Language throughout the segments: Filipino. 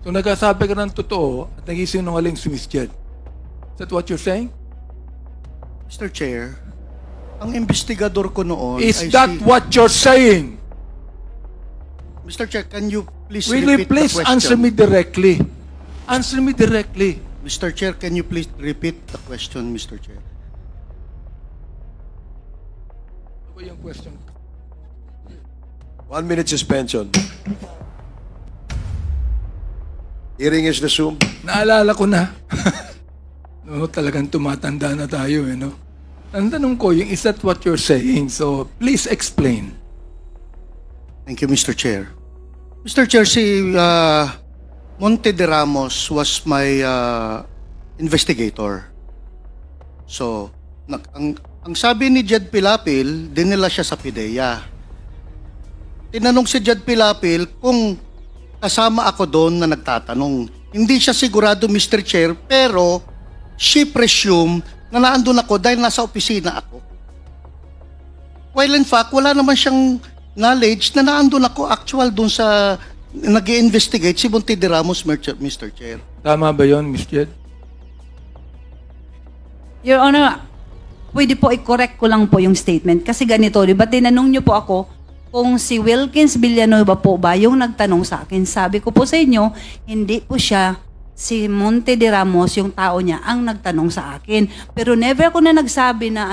Kung nagsasabi ka ng totoo at nagsisinungaling si Miss Jed. Is that what you're saying? Mr. Chair, ang investigador ko noon Is ay that what you're saying? Mr. Chair, can you please Will you repeat please the question? answer me directly? Answer me directly. Mr. Chair, can you please repeat the question, Mr. Chair? Ano ba yung question? 1 minute suspension. Hearing is resumed. Naalala ko na. No, talagang tumatanda na tayo, no? Ang tanong ko, yung is that what you're saying? So, please explain. Thank you, Mr. Chair. Mr. Chair, si Monte de Ramos was my investigator. So, ang sabi ni Jed Pilapil, dinala siya sa PIDEA. Tinanong si Jed Pilapil kung kasama ako doon na nagtatanong. Hindi siya sigurado, Mr. Chair, pero she presumed na naandun ako dahil nasa opisina ako. While in fact, wala naman siyang knowledge na naandun ako actual doon sa nag-i-investigate si Monte de Ramos, Mr. Chair. Tama ba yon, Miss Jed? Your Honor, pwede po i-correct ko lang po yung statement. Kasi ganito, di ba tinanong niyo po ako kung si Wilkins Villanueva po ba yung nagtanong sa akin. Sabi ko po sa inyo, hindi po siya si Monte de Ramos, yung tao niya, ang nagtanong sa akin. Pero never ko na nagsabi na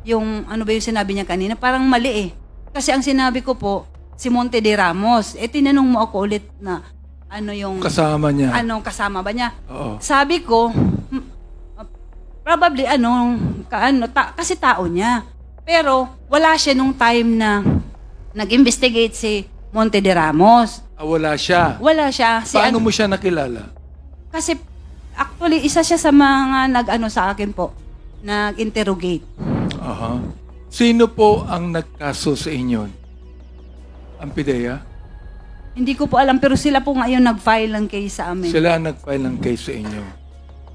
yung ano ba yung sinabi niya kanina, parang mali eh. Kasi ang sinabi ko po, si Monte de Ramos, tinanong mo ako ulit na ano yung... Kasama niya. Kasama ba niya? Oo. Sabi ko, probably kasi tao niya. Pero wala siya nung time na nag-investigate si Monte de Ramos. Wala siya. Wala siya. Paano mo siya nakilala? Kasi actually isa siya sa mga sa akin po, nag-interrogate. Aha. Sino po ang nagkaso sa inyo? Ang PIDEA? Hindi ko po alam pero sila po ngayon nag-file ng case sa amin. Sila ang nag-file ng case sa inyo.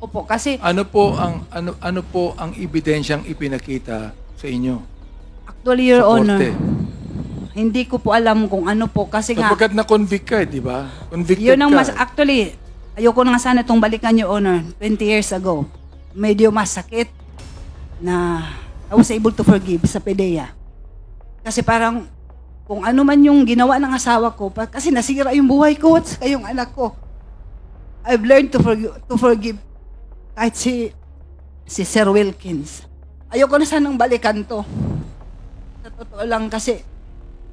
Opo, kasi Ano po ang ebidensyang ipinakita sa inyo? actually, Your Sa Honor, korte? hindi ko po alam kung ano po kasi nga Sapagkat na-convict ka, di ba? Convicted yun ang ka. actually, ayoko na nga sana itong balikan, Your Honor, 20 years ago. Medyo masakit na I was able to forgive sa PIDEA. Kasi parang, kung ano man yung ginawa ng asawa ko, kasi nasira yung buhay ko at saka yung anak ko. I've learned to forgive kahit si Sir Wilkins. Ayoko na sanang balikan to. Sa totoo lang kasi,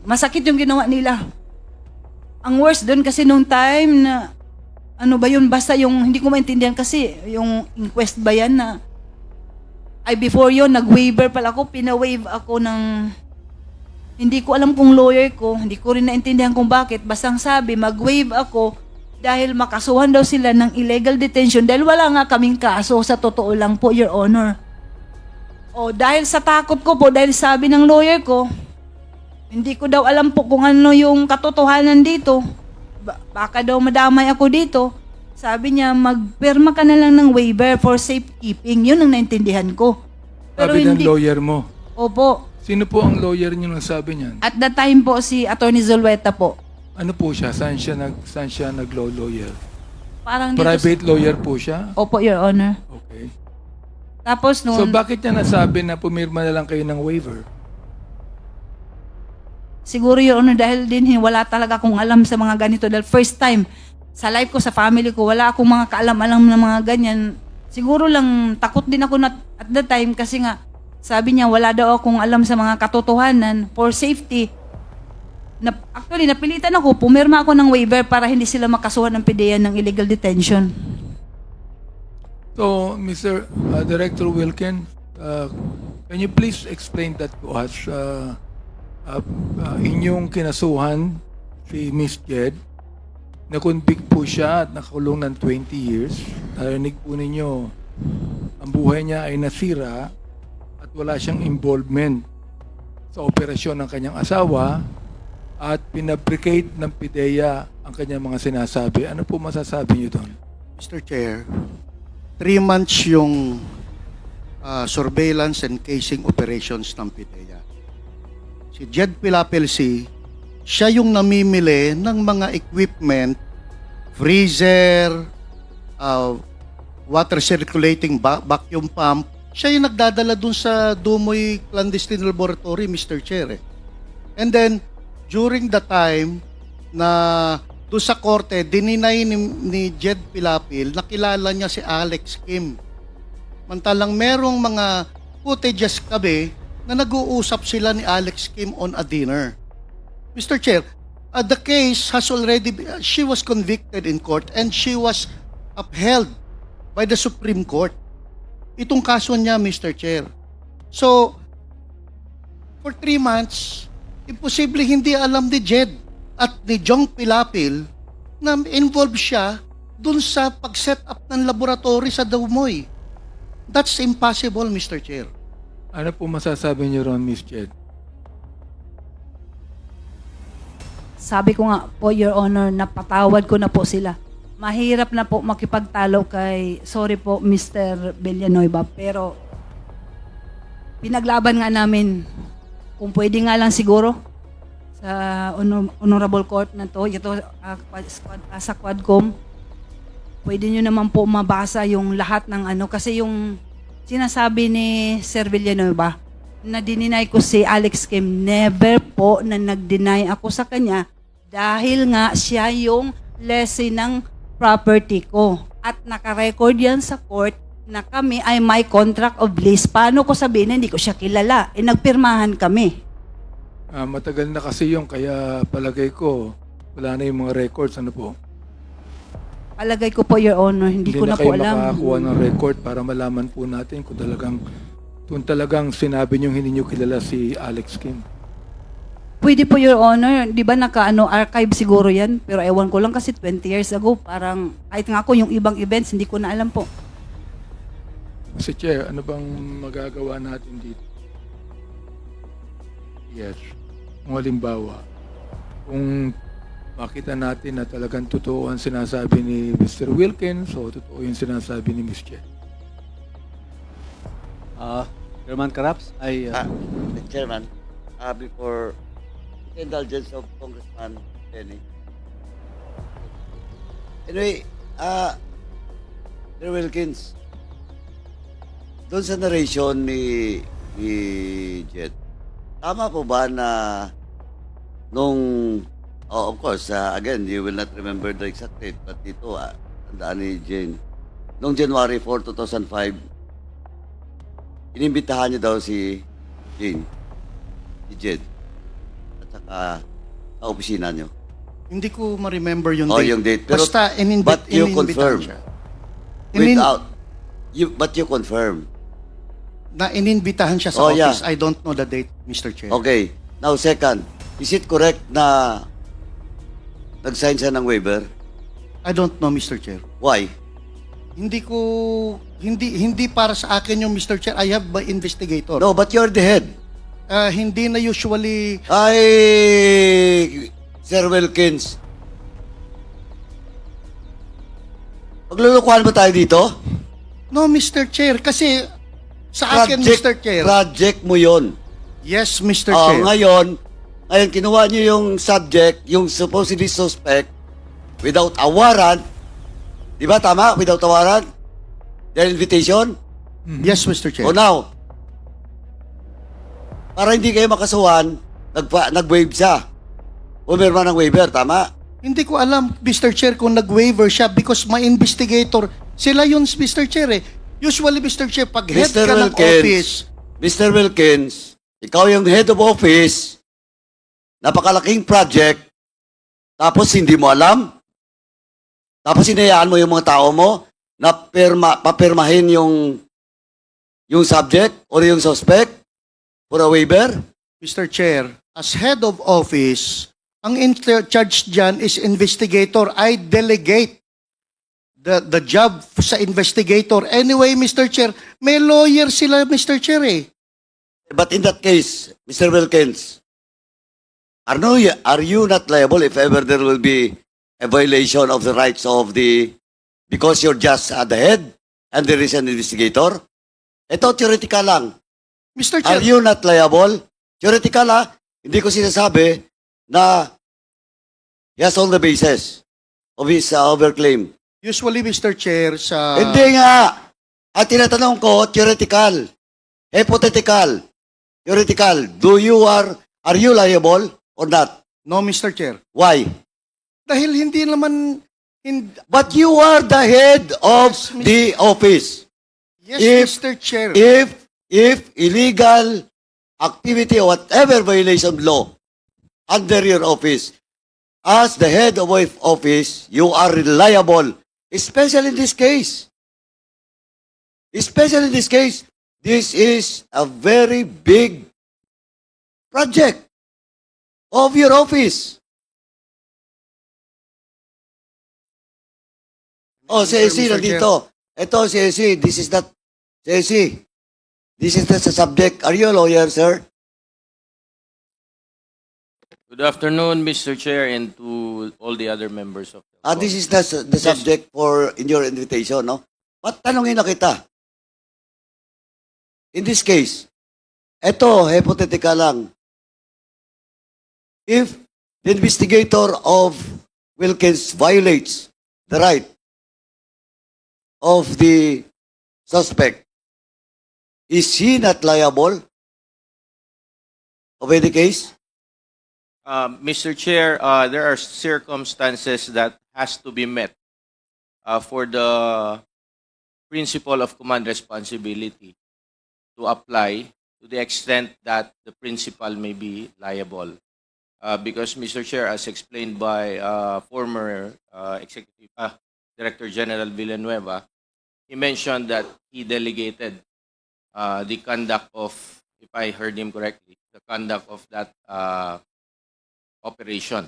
masakit yung ginawa nila. Ang worst doon kasi nung time na, ano ba yun, basta yung, hindi ko maintindihan kasi, yung inquest ba yan na, before yun, nag-waiver pala ako, pina-waive ako ng, hindi ko alam kung lawyer ko, hindi ko rin naintindihan kung bakit, basta ang sabi, mag-waive ako, dahil makasuhan daw sila ng illegal detention, dahil wala nga kaming kaso, sa totoo lang po, Your Honor. O, dahil sa takot ko po, dahil sabi ng lawyer ko, hindi ko daw alam po kung ano yung katotohanan dito. Baka daw madamay ako dito. Sabi niya, magpirma ka na lang ng waiver for safekeeping. Yun ang naintindihan ko. Pero Sabi ng hindi. lawyer mo. Opo. Sino po ang lawyer niyo nang sabi niyan? At that time po, si Attorney Zulueta po. Ano po siya? Saan siya nag-law lawyer? Parang dito Private lawyer po siya? Opo, Your Honor. Okay. Tapos So noon, bakit niya nasabi na pumirma na lang kayo ng waiver? siguro, Your Honor, dahil din wala talaga akong alam sa mga ganito. Dahil first time, sa life ko, sa family ko, wala akong mga kaalam-alam na mga ganyan. Siguro lang, takot din ako at that time kasi nga, sabi niya, wala daw akong alam sa mga katotohanan for safety. Actually, napilitan ako, pumirma ako ng waiver para hindi sila makasuhan ng PIDEA ng illegal detention. So, Mr. Director Wilken, can you please explain that to us? Inyong kinasuhan si Miss Jed, na-convict po siya at nakakulong ng 20 years. Narinig po ninyo, ang buhay niya ay nasira at wala siyang involvement sa operasyon ng kanyang asawa at pinabricate ng PIDEA ang kanyang mga sinasabi. Ano po masasabi niyo doon? Mr. Chair, 3 months yung surveillance and casing operations ng PIDEA. Si Jed Pilapil, siya yung namimili ng mga equipment freezer, water circulating vacuum pump. Siya yung nagdadala dun sa Dumoy Clandestine Laboratory, Mr. Chair. And then, during the time na doon sa korte, dininay ni Jed Pilapil, nakilala niya si Alex Kim. Mantalang merong mga footages kami na nag-uusap sila ni Alex Kim on a dinner. Mr. Chair, the case has already she was convicted in court and she was upheld by the Supreme Court. Itong kaso niya, Mr. Chair. So, for 3 months, imposible hindi alam ni Jed at ni Jong Pilapil na involved siya dun sa pag-set up ng laboratory sa Dumoy. That's impossible, Mr. Chair. Ano po masasabi niyo ron, Miss Jed? Sabi ko nga po, Your Honor, napatawad ko na po sila. Mahirap na po makipagtalo kay, sorry po, Mr. Villanueva, pero pinaglaban nga namin, kung pwede nga lang siguro, sa Honorable Court na to, ito sa Quadcom, pwede nyo naman po mabasa yung lahat ng ano, kasi yung sinasabi ni Sir Villanueva, na dininay ko si Alex Kim, never po na nag-deny ako sa kanya dahil nga siya yung lessee ng property ko. At nakarecord yan sa court na kami ay may contract of lease. Paano ko sabihin na hindi ko siya kilala? Nagpirmahan kami. Matagal na kasi yung kaya palagay ko wala na yung mga records. Ano po? Palagay ko po, Your Honor, hindi ko na po kayo alam. makakuha ng record para malaman po natin kung talagang sinabi niyo hindi niyo kilala si Alex Kim. Pwede po, Your Honor. Di ba archive siguro yan? Pero ewan ko lang kasi 20 years ago, parang kahit nga ako yung ibang events, hindi ko na alam po. Mr. Chair, ano bang magagawa natin dito? Yes. Kung halimbawa, kung makita natin na talagang totoo ang sinasabi ni Mr. Wilkins o totoo yung sinasabi ni Ms. Chen. Chairman Karaps, Mr. Chairman, before the indulgence of Congressman Benny. Anyway, Sir Wilkins, doon sa narration ni Jed, tama po ba na nung, of course, again, you will not remember the exact date, but dito, tandaan ni Jane, nung January 4, 2005, inimbitahan niyo daw si Jane, si Jed, at saka sa opisina niyo. Hindi ko ma-remember yung Oh, date. yung date. Pero, Basta but you inimbitahan confirm. siya. But you confirm. Na ininbitahan siya sa Oh, yeah. office. I don't know the date, Mr. Chair. Okay. Now, second, is it correct na nag-sign siya ng waiver? I don't know, Mr. Chair. Why? Hindi para sa akin yung Mr. Chair. I have my investigator. No, but you're the head. Hindi na usually Ay, Sir Wilkins. Maglulukuhan ba tayo dito? no, Mr. Chair, kasi sa akin, Mr. Chair. Project mo yon. Yes, Mr. Oh, Chair. ngayon, kinuha niyo yung subject, yung supposedly suspect, without a warrant. Di ba tama? Without a warrant? Their invitation? Yes, Mr. Chair. O now, para hindi kayo makasuhan, nag-waive siya. Pumirma ng waiver, tama? Hindi ko alam, Mr. Chair, kung nag-waiver siya because my investigator, sila yun, Mr. Chair eh. Usually, Mr. Chair, pag head ka ng office, Mr. Wilkins, ikaw yung head of office, napakalaking project, tapos hindi mo alam, tapos hinayaan mo yung mga tao mo na papirmahin yung subject or yung suspect for a waiver? Mr. Chair, as head of office, ang in charge dyan is investigator. I delegate the job sa investigator. Anyway, Mr. Chair, may lawyer sila, Mr. Chair eh. But in that case, Mr. Wilkins, are you not liable if ever there will be a violation of the rights of because you're just at the head and there is an investigator? Ito, theoretical lang. Mr. Are Chair, you not liable? Theoretical hindi ko sinasabi na he has all the bases. of his overclaim. Usually, Mr. Chair, sa... Hindi nga. At tinatanong ko, theoretical, hypothetical, theoretical. Are you liable or not? No, Mr. Chair. Why? Dahil hindi naman... But you are the head of the office. Yes, If- Mr. Chair. If illegal activity or whatever violation of law under your office, as the head of office, you are liable, especially in this case. Especially in this case, this is a very big project of your office. Oh, si AC Mr. nandito. Ito, si AC, this is not, si AC, this is not the subject. Are you a lawyer, sir? Good afternoon, Mr. Chair, and to all the other members of the This is the subject for in your invitation, no? But tanongin na kita. In this case, ito, hypothetical lang. If the investigator of Wilkins violates the right of the suspect, is he not liable of any case? Mr. Chair, there are circumstances that has to be met for the principle of command responsibility to apply to the extent that the principal may be liable. Because, Mr. Chair, as explained by former Executive Director General Villanueva, he mentioned that he delegated the conduct of, if I heard him correctly, the conduct of that operation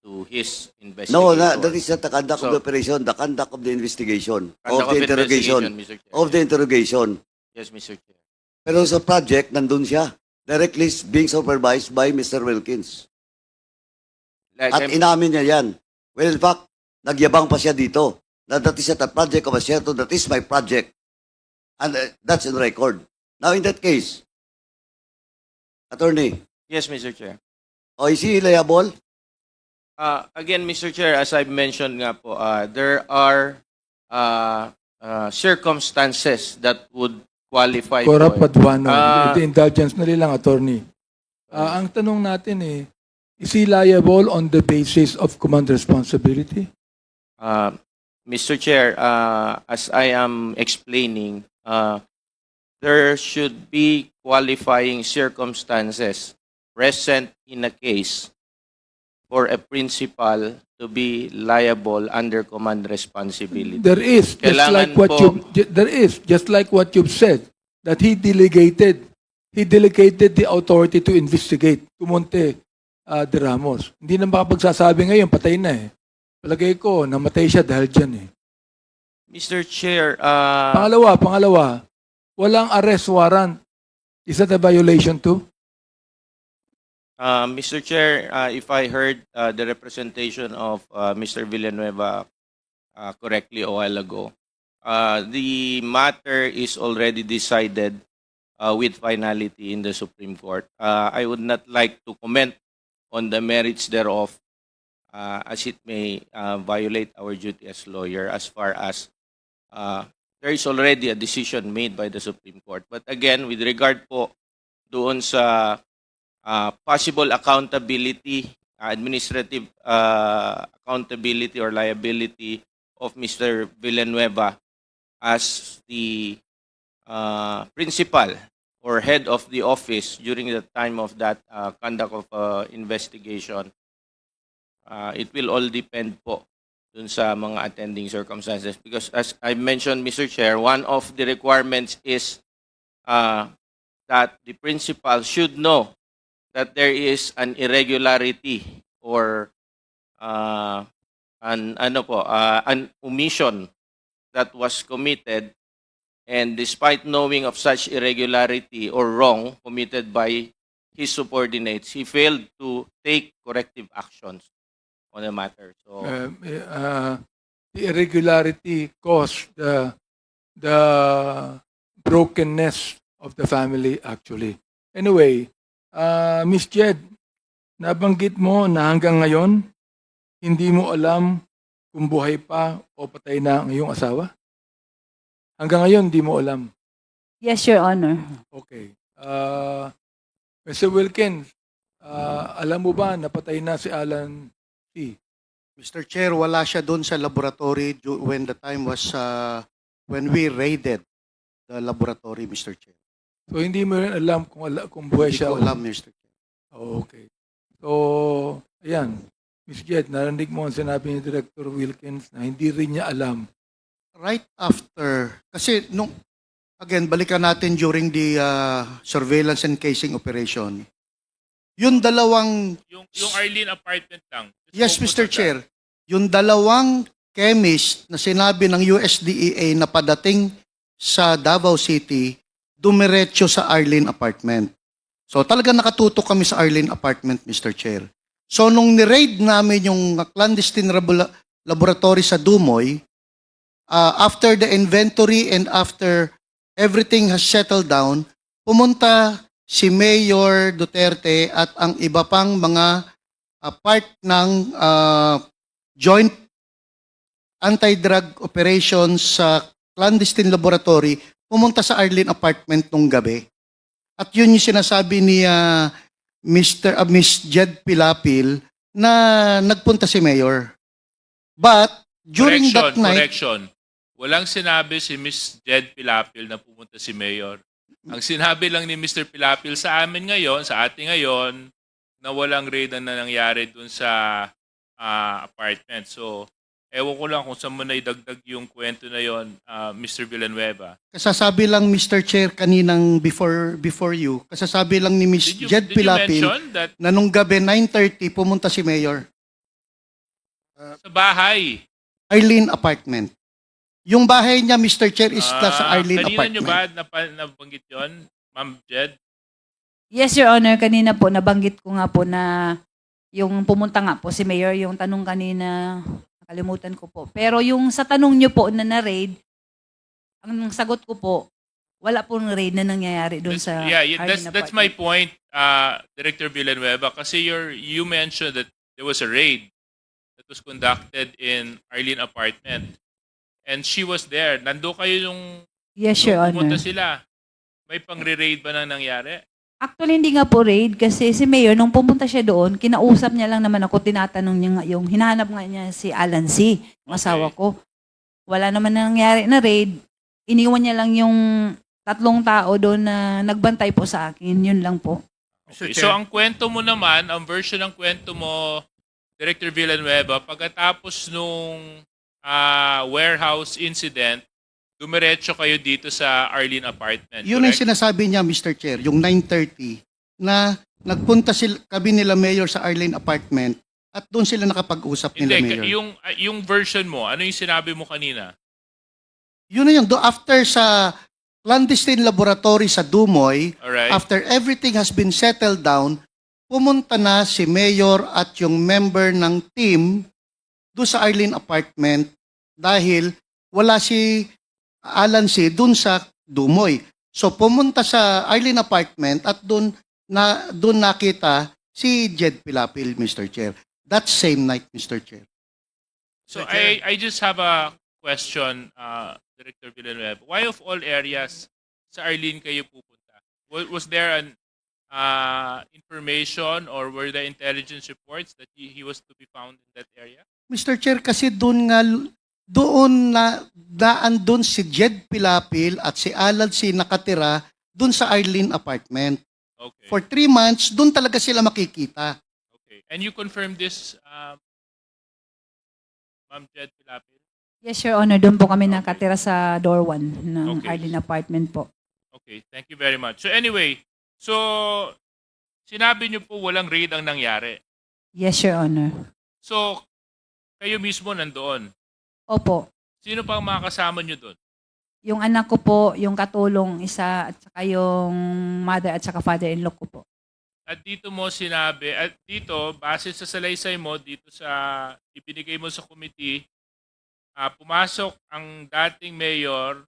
to his investigator. No, that is not the conduct of So- the operation, the conduct of the investigation, Conduct of the interrogation, Mr. Chair. of the interrogation. Yes, Mr. Chair. Pero sa project, nandun siya. Directly being supervised by Mr. Wilkins. Like At inamin niya yan. Well, in fact, nagyabang pa siya dito. That is not a project of a Asierto, that is my project. And that's in record. Now, in that case, Attorney, yes, Mr. Chair. is he liable? Again, Mr. Chair, as I mentioned nga po, there are circumstances that would qualify Corrupt po. Paduano. Ah. The indulgence na lang, attorney. Ang tanong natin is he liable on the basis of command responsibility? Mr. Chair, as I am explaining, there should be qualifying circumstances present in a case for a principal to be liable under command responsibility. There is, Kailangan just like what you've said, that he delegated the authority to investigate, Tumonte de Ramos. Hindi na makapagsasabi ngayon, patay na eh. Palagay ko, namatay siya dahil dyan eh. Mr. Chair, Pangalawa, walang arrest warrant. Is that a violation too? Mr. Chair, if I heard the representation of Mr. Villanueva correctly a while ago, the matter is already decided with finality in the Supreme Court. I would not like to comment on the merits thereof as it may violate our duty as lawyer as far as there is already a decision made by the Supreme Court. But again, with regard po doon sa possible accountability, administrative accountability or liability of Mr. Villanueva as the principal or head of the office during the time of that conduct of investigation, it will all depend po dun sa mga attending circumstances. Because as I mentioned, Mr. Chair, one of the requirements is that the principal should know that there is an irregularity or an omission that was committed, and despite knowing of such irregularity or wrong committed by his subordinates, he failed to take corrective actions on the matter. So The irregularity caused the brokenness of the family actually. Anyway, Miss Jed, nabanggit mo na hanggang ngayon, hindi mo alam kung buhay pa o patay na ang iyong asawa? Hanggang ngayon, di mo alam. Yes, Your Honor. Okay. Mr. Wilkins, alam mo ba napatay na si Alan C? Mr. Chair, wala siya doon sa laboratory when the time was when we raided the laboratory, Mr. Chair. So hindi mo rin alam kung buhay Hindi siya. ko alam, Mr. Chair. Oh, okay. So, ayan. Ms. Jed, narinig mo ang sinabi ni Director Wilkins na hindi rin niya alam. Right after, kasi again, balikan natin during the surveillance and casing operation. Yung dalawang, Yung Arlene apartment lang. yes, Just focus Mr. on that. Chair, yung dalawang chemist na sinabi ng USDEA na padating sa Davao City, dumiretso sa Arlene apartment. So talaga nakatutok kami sa Arlene apartment, Mr. Chair. So nung ni-raid namin yung clandestine laboratory sa Dumoy, after the inventory and after everything has settled down, pumunta si Mayor Duterte at ang iba pang mga part ng joint anti-drug operations sa clandestine laboratory, pumunta sa Arlene apartment nung gabi. At yun yung sinasabi ni Miss Jed Pilapil na nagpunta si Mayor. But during that night, Correction. Walang sinabi si Miss Jed Pilapil na pumunta si Mayor. Ang sinabi lang ni Mr. Pilapil sa amin ngayon, sa ating ngayon, na walang raid na nangyari dun sa apartment. So, ewan ko lang kung saan mo na idagdag yung kwento na yon, Mr. Villanueva. kasasabi lang Mr. Chair kaninang before you, kasasabi lang ni Miss Jed Did you Pilapil mention that na nung gabi 9:30 pumunta si Mayor. sa bahay? Arlene apartment. Yung bahay niya, Mr. Chair, is sa Arlene kanina apartment. nyo ba nabanggit yun, Ma'am Jed? Yes, Your Honor. Kanina po, nabanggit ko nga po na yung pumunta nga po si Mayor, yung tanong kanina, nakalimutan ko po. Pero yung sa tanong nyo po na na-raid, ang sagot ko po, wala pong raid na nangyayari doon sa That's my point, Director Villanueva, kasi you mentioned that there was a raid that was conducted in Arlene apartment. And she was there. Nando kayo yung Yes, Your nung pumunta Honor. sila. May pang-raid ba nang nangyari? Actually, hindi nga po raid kasi si Mayor, nung pumunta siya doon, kinausap niya lang naman ako, tinatanong niya nga yung, hinahanap nga niya si Alan C., yung asawa ko. Wala naman nangyari na raid. Iniwan niya lang yung 3 tao doon na nagbantay po sa akin. Yun lang po. Okay. So ang kwento mo naman, ang version ng kwento mo, Director Villanueva, pagkatapos nung warehouse incident, dumiretso kayo dito sa Arlene apartment. Yun ang correct? sinasabi niya, Mr. Chair, yung 9:30, na nagpunta kami nila Mayor sa Arlene apartment at doon sila nakapag-usap nila Mayor. Hindi, yung version mo, ano yung sinabi mo kanina? Yun na yun. After sa clandestine laboratory sa Dumoy, Alright? after everything has been settled down, pumunta na si Mayor at yung member ng team doon sa Arlene apartment dahil wala si Alan C. doon sa Dumoy. So pumunta sa Arlene apartment at doon nakita si Jed Pilapil, Mr. Chair. That same night, Mr. Chair. So I just have a question, Director Villanueva. Why of all areas sa Arlene kayo pupunta? Was there an information or were there intelligence reports that he was to be found in that area? Mr. Chair, kasi doon si Jed Pilapil at si Alan C. nakatira doon sa Arlene apartment. Okay. For 3 months, doon talaga sila makikita. Okay. And you confirmed this, Ma'am Jed Pilapil? Yes, Your Honor. Doon po kami nakatira sa door 1 ng Okay. Arlene apartment po. Okay, thank you very much. So anyway, sinabi niyo po walang raid ang nangyari. Yes, Your Honor. So, kayo mismo nandoon. Opo. Sino pa ang mga kasama niyo doon? Yung anak ko po, yung katulong isa, at saka yung mother at saka father-in-law ko po. At dito mo sinabi, at dito, base sa salaysay mo, dito sa ibinigay mo sa committee, pumasok ang dating mayor,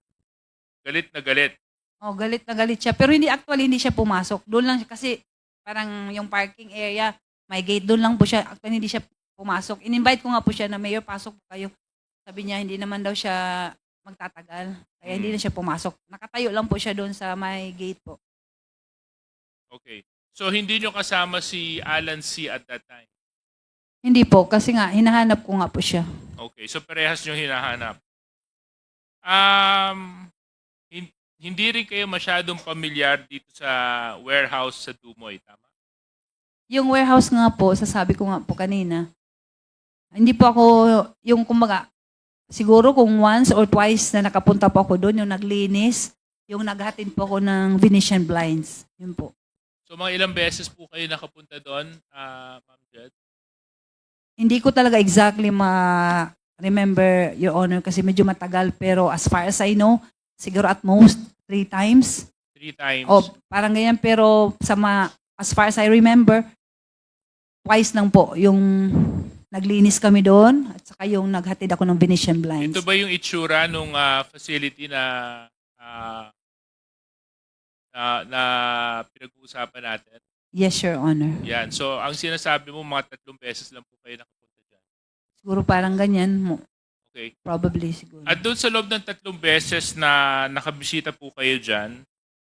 galit na galit. Oh, galit na galit siya. Pero hindi siya pumasok. Doon lang siya kasi parang yung parking area, may gate doon lang po siya. Actually, hindi siya pumasok. In-invite ko nga po siya na, Mayor, pasok po kayo. Sabi niya, hindi naman daw siya magtatagal. Kaya hindi na siya pumasok. Nakatayo lang po siya doon sa may gate po. Okay. So, hindi nyo kasama si Alan C. at that time? Hindi po, kasi nga, hinahanap ko nga po siya. Okay. So, parehas nyo hinahanap. Hindi rin kayo masyadong pamilyar dito sa warehouse sa Dumoy, tama? Yung warehouse nga po, sasabi ko nga po kanina, hindi po ako, yung kumbaga, siguro kung once or twice na nakapunta po ako doon, yung naglinis, yung naghatid po ako ng Venetian blinds. Yun po. So, mga ilang beses po kayo nakapunta doon, Ma'am Jed? Hindi ko talaga exactly ma-remember, Your Honor, kasi medyo matagal. Pero as far as I know, siguro at most 3 times. 3 times. O parang ganyan. Pero as far as I remember, twice lang po yung naglinis kami doon at saka yung naghatid ako ng Venetian blinds. Ito ba yung itsura nung facility na na pinag-uusapan natin? Yes, Your Honor. Yan. So, ang sinasabi mo, mga 3 beses lang po kayo nakapunta dyan. Siguro parang ganyan. Okay. Probably siguro. At doon sa loob ng 3 beses na nakabisita po kayo dyan,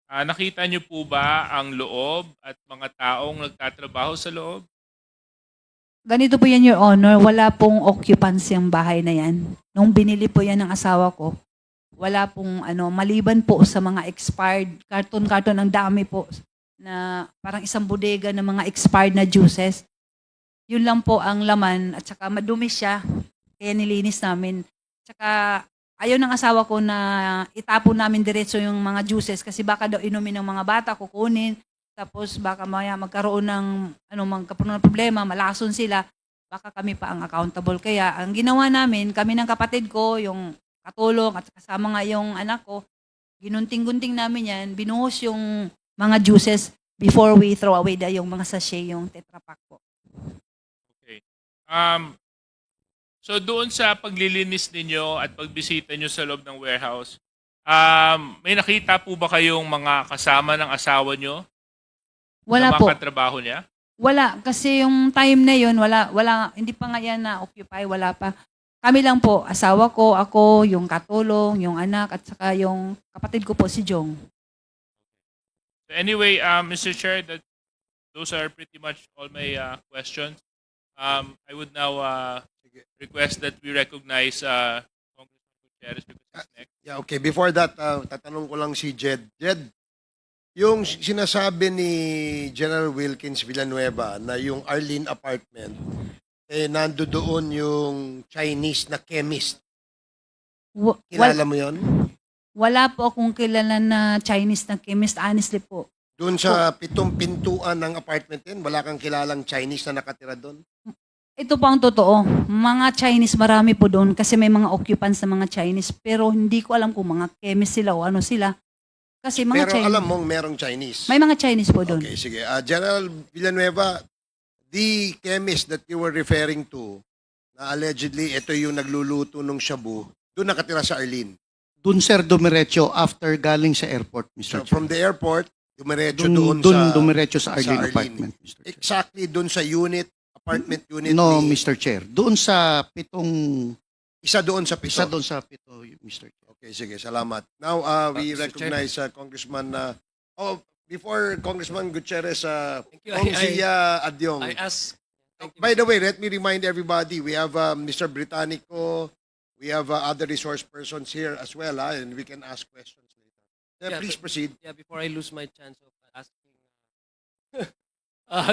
nakita niyo po ba ang loob at mga taong nagtatrabaho sa loob? Ganito po yan, Your Honor. Wala pong occupancy ang bahay na yan. Nung binili po yan ng asawa ko, wala pong maliban po sa mga expired, karton-karton, ang dami po na parang isang bodega ng mga expired na juices. Yun lang po ang laman at saka madumi siya. Kaya nilinis namin. Tsaka ayaw ng asawa ko na itapon namin diretso yung mga juices kasi baka daw inumin ng mga bata, kukunin. Tapos baka maya magkaroon ng magkaroon ng problema, malason sila. Baka kami pa ang accountable. Kaya ang ginawa namin, kami ng kapatid ko, yung katulong at kasama nga yung anak ko, ginunting-gunting namin yan, binuhos yung mga juices before we throw away yung mga sachet, yung Tetra Pak po. Okay. So doon sa paglilinis ninyo at pagbisita nyo sa loob ng warehouse, may nakita po ba kayong mga kasama ng asawa nyo? Wala na po. mga katrabaho niya? Wala. Kasi yung time na yun, wala, hindi pa nga yan na-occupy, wala pa. Kami lang po, asawa ko, ako, yung katulong, yung anak, at saka yung kapatid ko po, si Jong. So anyway, Mr. Chair, those are pretty much all my questions. I would now request that we recognize Congressman Gutierrez because he's next. Yeah, okay. Before that, tatanong ko lang si Jed. Jed, yung sinasabi ni General Wilkins Villanueva na yung Arlene apartment, nando doon yung Chinese na chemist. Kilala mo yon? Wala po akong kilala na Chinese na chemist, honestly po. Doon sa 7 pintuan ng apartment din, wala kang kilalang Chinese na nakatira doon? Ito po ang totoo. Mga Chinese, marami po doon kasi may mga occupants na mga Chinese. Pero hindi ko alam kung mga chemist sila o ano sila. Kasi mga Pero Chinese. alam mong merong Chinese. May mga Chinese po doon. Okay, sige. General Villanueva, the chemist that you were referring to, na allegedly ito yung nagluluto ng shabu, doon nakatira sa Arlene. Doon, sir, dumiretso after galing sa airport, Mr. So, Chair. from the airport, dumiretso Doon doon sa... dumiretso sa sa Arlene Arlene. apartment, Mr. Chair. Exactly doon sa apartment unit No, ni... Mr. Chair. Doon sa Isa doon sa pito. isa doon sa pito, Mr. Chair. Okay, sige, salamat. Now, we Mr. recognize Congressman... before Congressman Gutierrez, you. Kongsi Adyong. I ask. By the way, let me remind everybody, we have Mr. Britannico, we have other resource persons here as well, and we can ask questions later. Yeah, Please proceed. Yeah, before I lose my chance of asking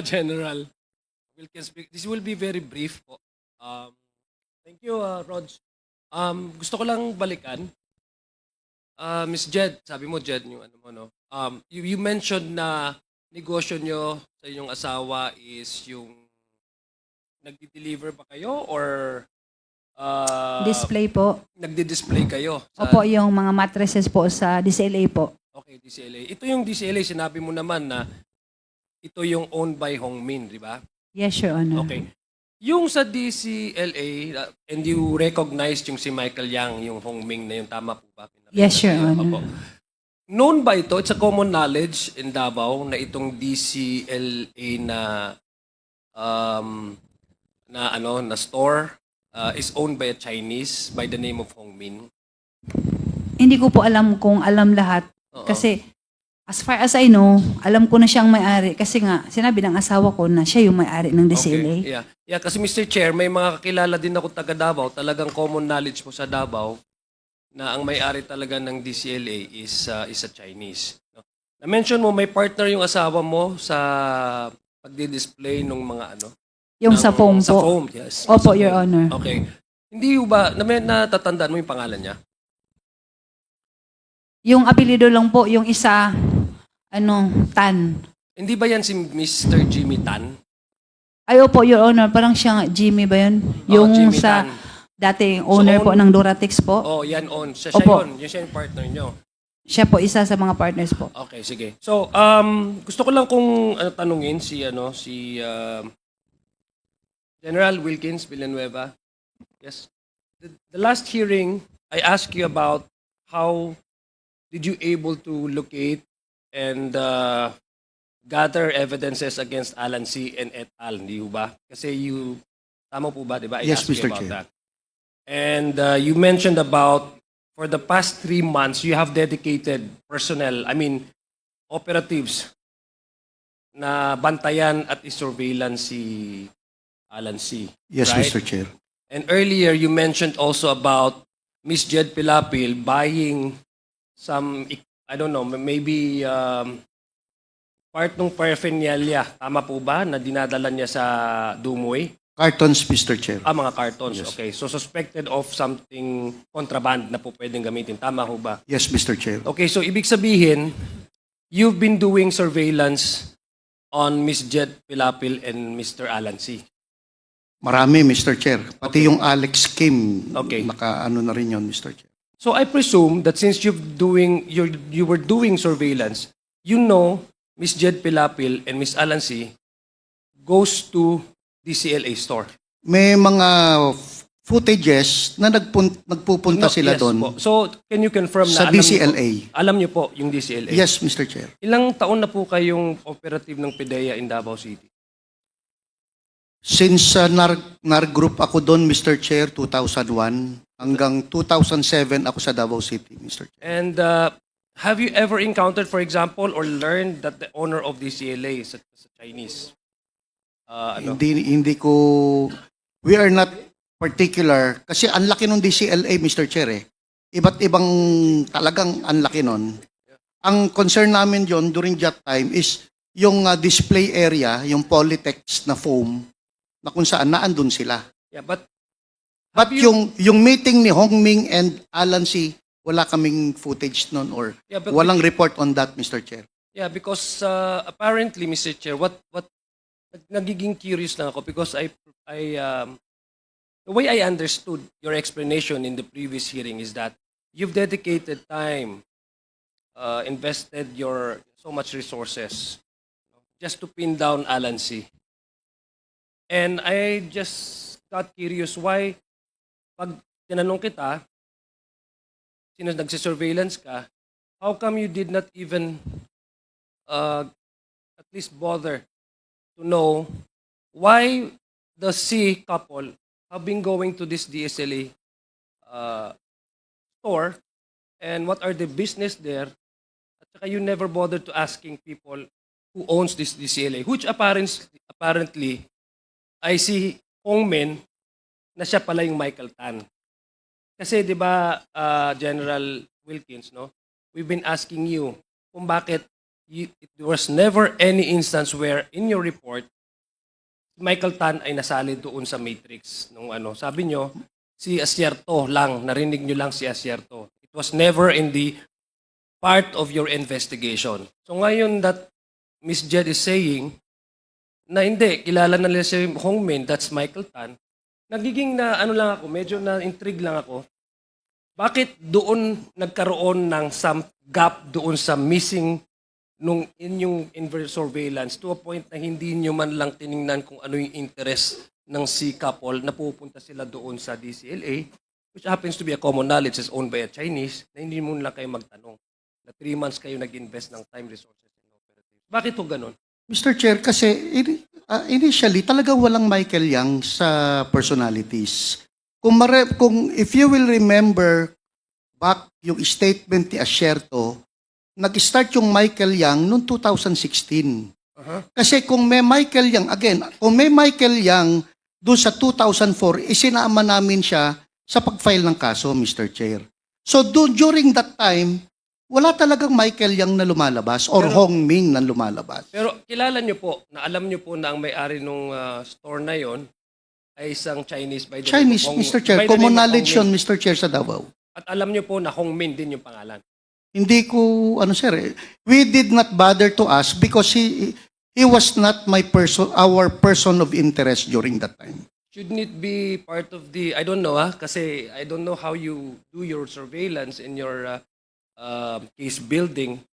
General Wilkins, this will be very brief po. Thank you, Rog. Gusto ko lang balikan. Miss Jed, sabi mo Jed, yung ano mo, no? You mentioned na negosyo nyo sa inyong asawa is yung nagdi-deliver ba kayo or Display po. nagdi-display kayo? Opo, yung mga mattresses po sa DCLA po. Okay, DCLA. Ito yung DCLA, sinabi mo naman na ito yung owned by Hongmin, di ba? Yes, Your Honor. Okay. Yung sa DCLA, and you recognize yung si Michael Yang, yung Hongming na yung tama po ba? Yes, Your Honor. Opo. Known ba ito? It's a common knowledge in Davao na itong DCLA na na store is owned by a Chinese by the name of Hong Min. Hindi ko po alam kung alam lahat. Oo. Kasi as far as I know, alam ko na siyang may-ari. Kasi nga, sinabi ng asawa ko na siya yung may-ari ng DCLA. Okay. Yeah, kasi Mr. Chair, may mga kakilala din ako taga Davao, talagang common knowledge po sa Davao na ang may-ari talaga ng DCLA is a Chinese. No? Na-mention mo, may partner yung asawa mo sa pagdi-display ng mga ano? Yung sa foam Sa po. foam, yes. Opo, Sa Your foam. Honor. Okay. Hindi ba, natatandaan mo yung pangalan niya? Yung apelido lang po, yung isa, Tan. Hindi ba yan si Mr. Jimmy Tan? Ay, opo, Your Honor. Parang siya, Jimmy ba yun? Yung Jimmy sa Tan. dating owner po own- ng Duratex po. Oh, yan on. Siya Opo. yun. Yun siya yung partner niyo. Siya po, isa sa mga partners po. Okay, sige. So, gusto ko lang kung tanungin si General Wilkins Villanueva. Yes. The last hearing, I asked you about how did you able to locate and gather evidences against Alan C. and et al. Hindi ba? Kasi tama po ba, di ba? I Yes, asked you Mr. about Chair. that. And you mentioned about for the past 3 months, you have dedicated personnel, operatives na bantayan at isurveillance si Alan C. Yes, right? Mr. Chair. And earlier, you mentioned also about Miss Jed Pilapil buying some, I don't know, maybe part ng paraphernalia. Tama po ba na dinadala niya sa Dumoy? Cartons, Mr. Chair. Mga cartons. Yes. Okay. So suspected of something contraband na po pwedeng gamitin. Tama ho ba? Yes, Mr. Chair. Okay. So ibig sabihin, you've been doing surveillance on Miss Jed Pilapil and Mr. Alan C. Marami, Mr. Chair. Pati yung Alex Kim, Okay. naka-ano na rin yun, Mr. Chair. So I presume that since you were doing surveillance, you know Miss Jed Pilapil and Miss Alan C goes to DCLA store. May mga footages na nagpupunta No, sila yes doon po. So can you confirm sa na alam niyo DCLA. po, alam niyo po yung DCLA? Yes, Mr. Chair. Ilang taon na po kayong operative ng PDEA in Davao City? Since NAR group ako doon, Mr. Chair, 2001, hanggang 2007 ako sa Davao City, Mr. Chair. And have you ever encountered, for example, or learned that the owner of DCLA is a Chinese? Hindi ko, we are not particular, kasi ang laki ng DCLA, Mr. Chair, eh. Iba't ibang talagang ang laki nun. Ang concern namin yon during that time is yung display area, yung Polytex na foam, na kung saan naandun sila. Yeah, but But have you- yung meeting ni Hong Ming and Alan C., wala kaming footage nun or Yeah, but walang report on that, Mr. Chair. Yeah, because apparently, Mr. Chair, nagiging curious lang ako because the way I understood your explanation in the previous hearing is that you've dedicated time, invested your so much resources just to pin down Alan C. And I just got curious why pag tinanong kita, sino nagsisurveillance ka, how come you did not even at least bother to know why the C couple have been going to this DSLA store and what are the business there? At saka you never bothered to asking people who owns this DCLA, which apparently I see Hong Min na siya pala yung Michael Tan. Kasi 'di ba General Wilkins, no? We've been asking you kung bakit there was never any instance where in your report Michael Tan ay nasali doon sa Matrix nung ano. Sabi nyo, si Asierto lang, narinig nyo lang si Asierto. It was never in the part of your investigation. So ngayon that Miss Jed is saying na hindi, kilala na nila si Hong Min, that's Michael Tan, nagiging na ano lang ako, medyo na intrigue lang ako. Bakit doon nagkaroon ng some gap doon sa missing nung inyong surveillance to a point na hindi nyo man lang tiningnan kung ano yung interest ng C couple na pupunta sila doon sa DCLA, which happens to be a common knowledge is owned by a Chinese, na hindi mo lang kayo magtanong na 3 months kayo nag-invest ng time, resources, and operations. Bakit po ganun? Mr. Chair, kasi initially, talagang walang Michael Yang sa personalities. Kung if you will remember back yung statement ni Asierto, nag-start yung Michael Yang noong 2016. Kasi kung may Michael Yang, again, kung may Michael Yang doon sa 2004, isinama namin siya sa pag-file ng kaso, Mr. Chair. So during that time, wala talagang Michael Yang na lumalabas or Hong Ming na lumalabas. Pero kilala niyo po, na alam niyo po na ang may-ari nung store na yon ay isang Chinese by the name Chinese, of Hong- Mr. Chair. by the Common name of knowledge Hong yun, Min. Mr. Chair, sa Davao. At alam niyo po na Hong Min din yung pangalan. Hindi ko, sir, we did not bother to ask because he was not our person of interest during that time. Shouldn't it be part of the, I don't know kasi I don't know how you do your surveillance in your case building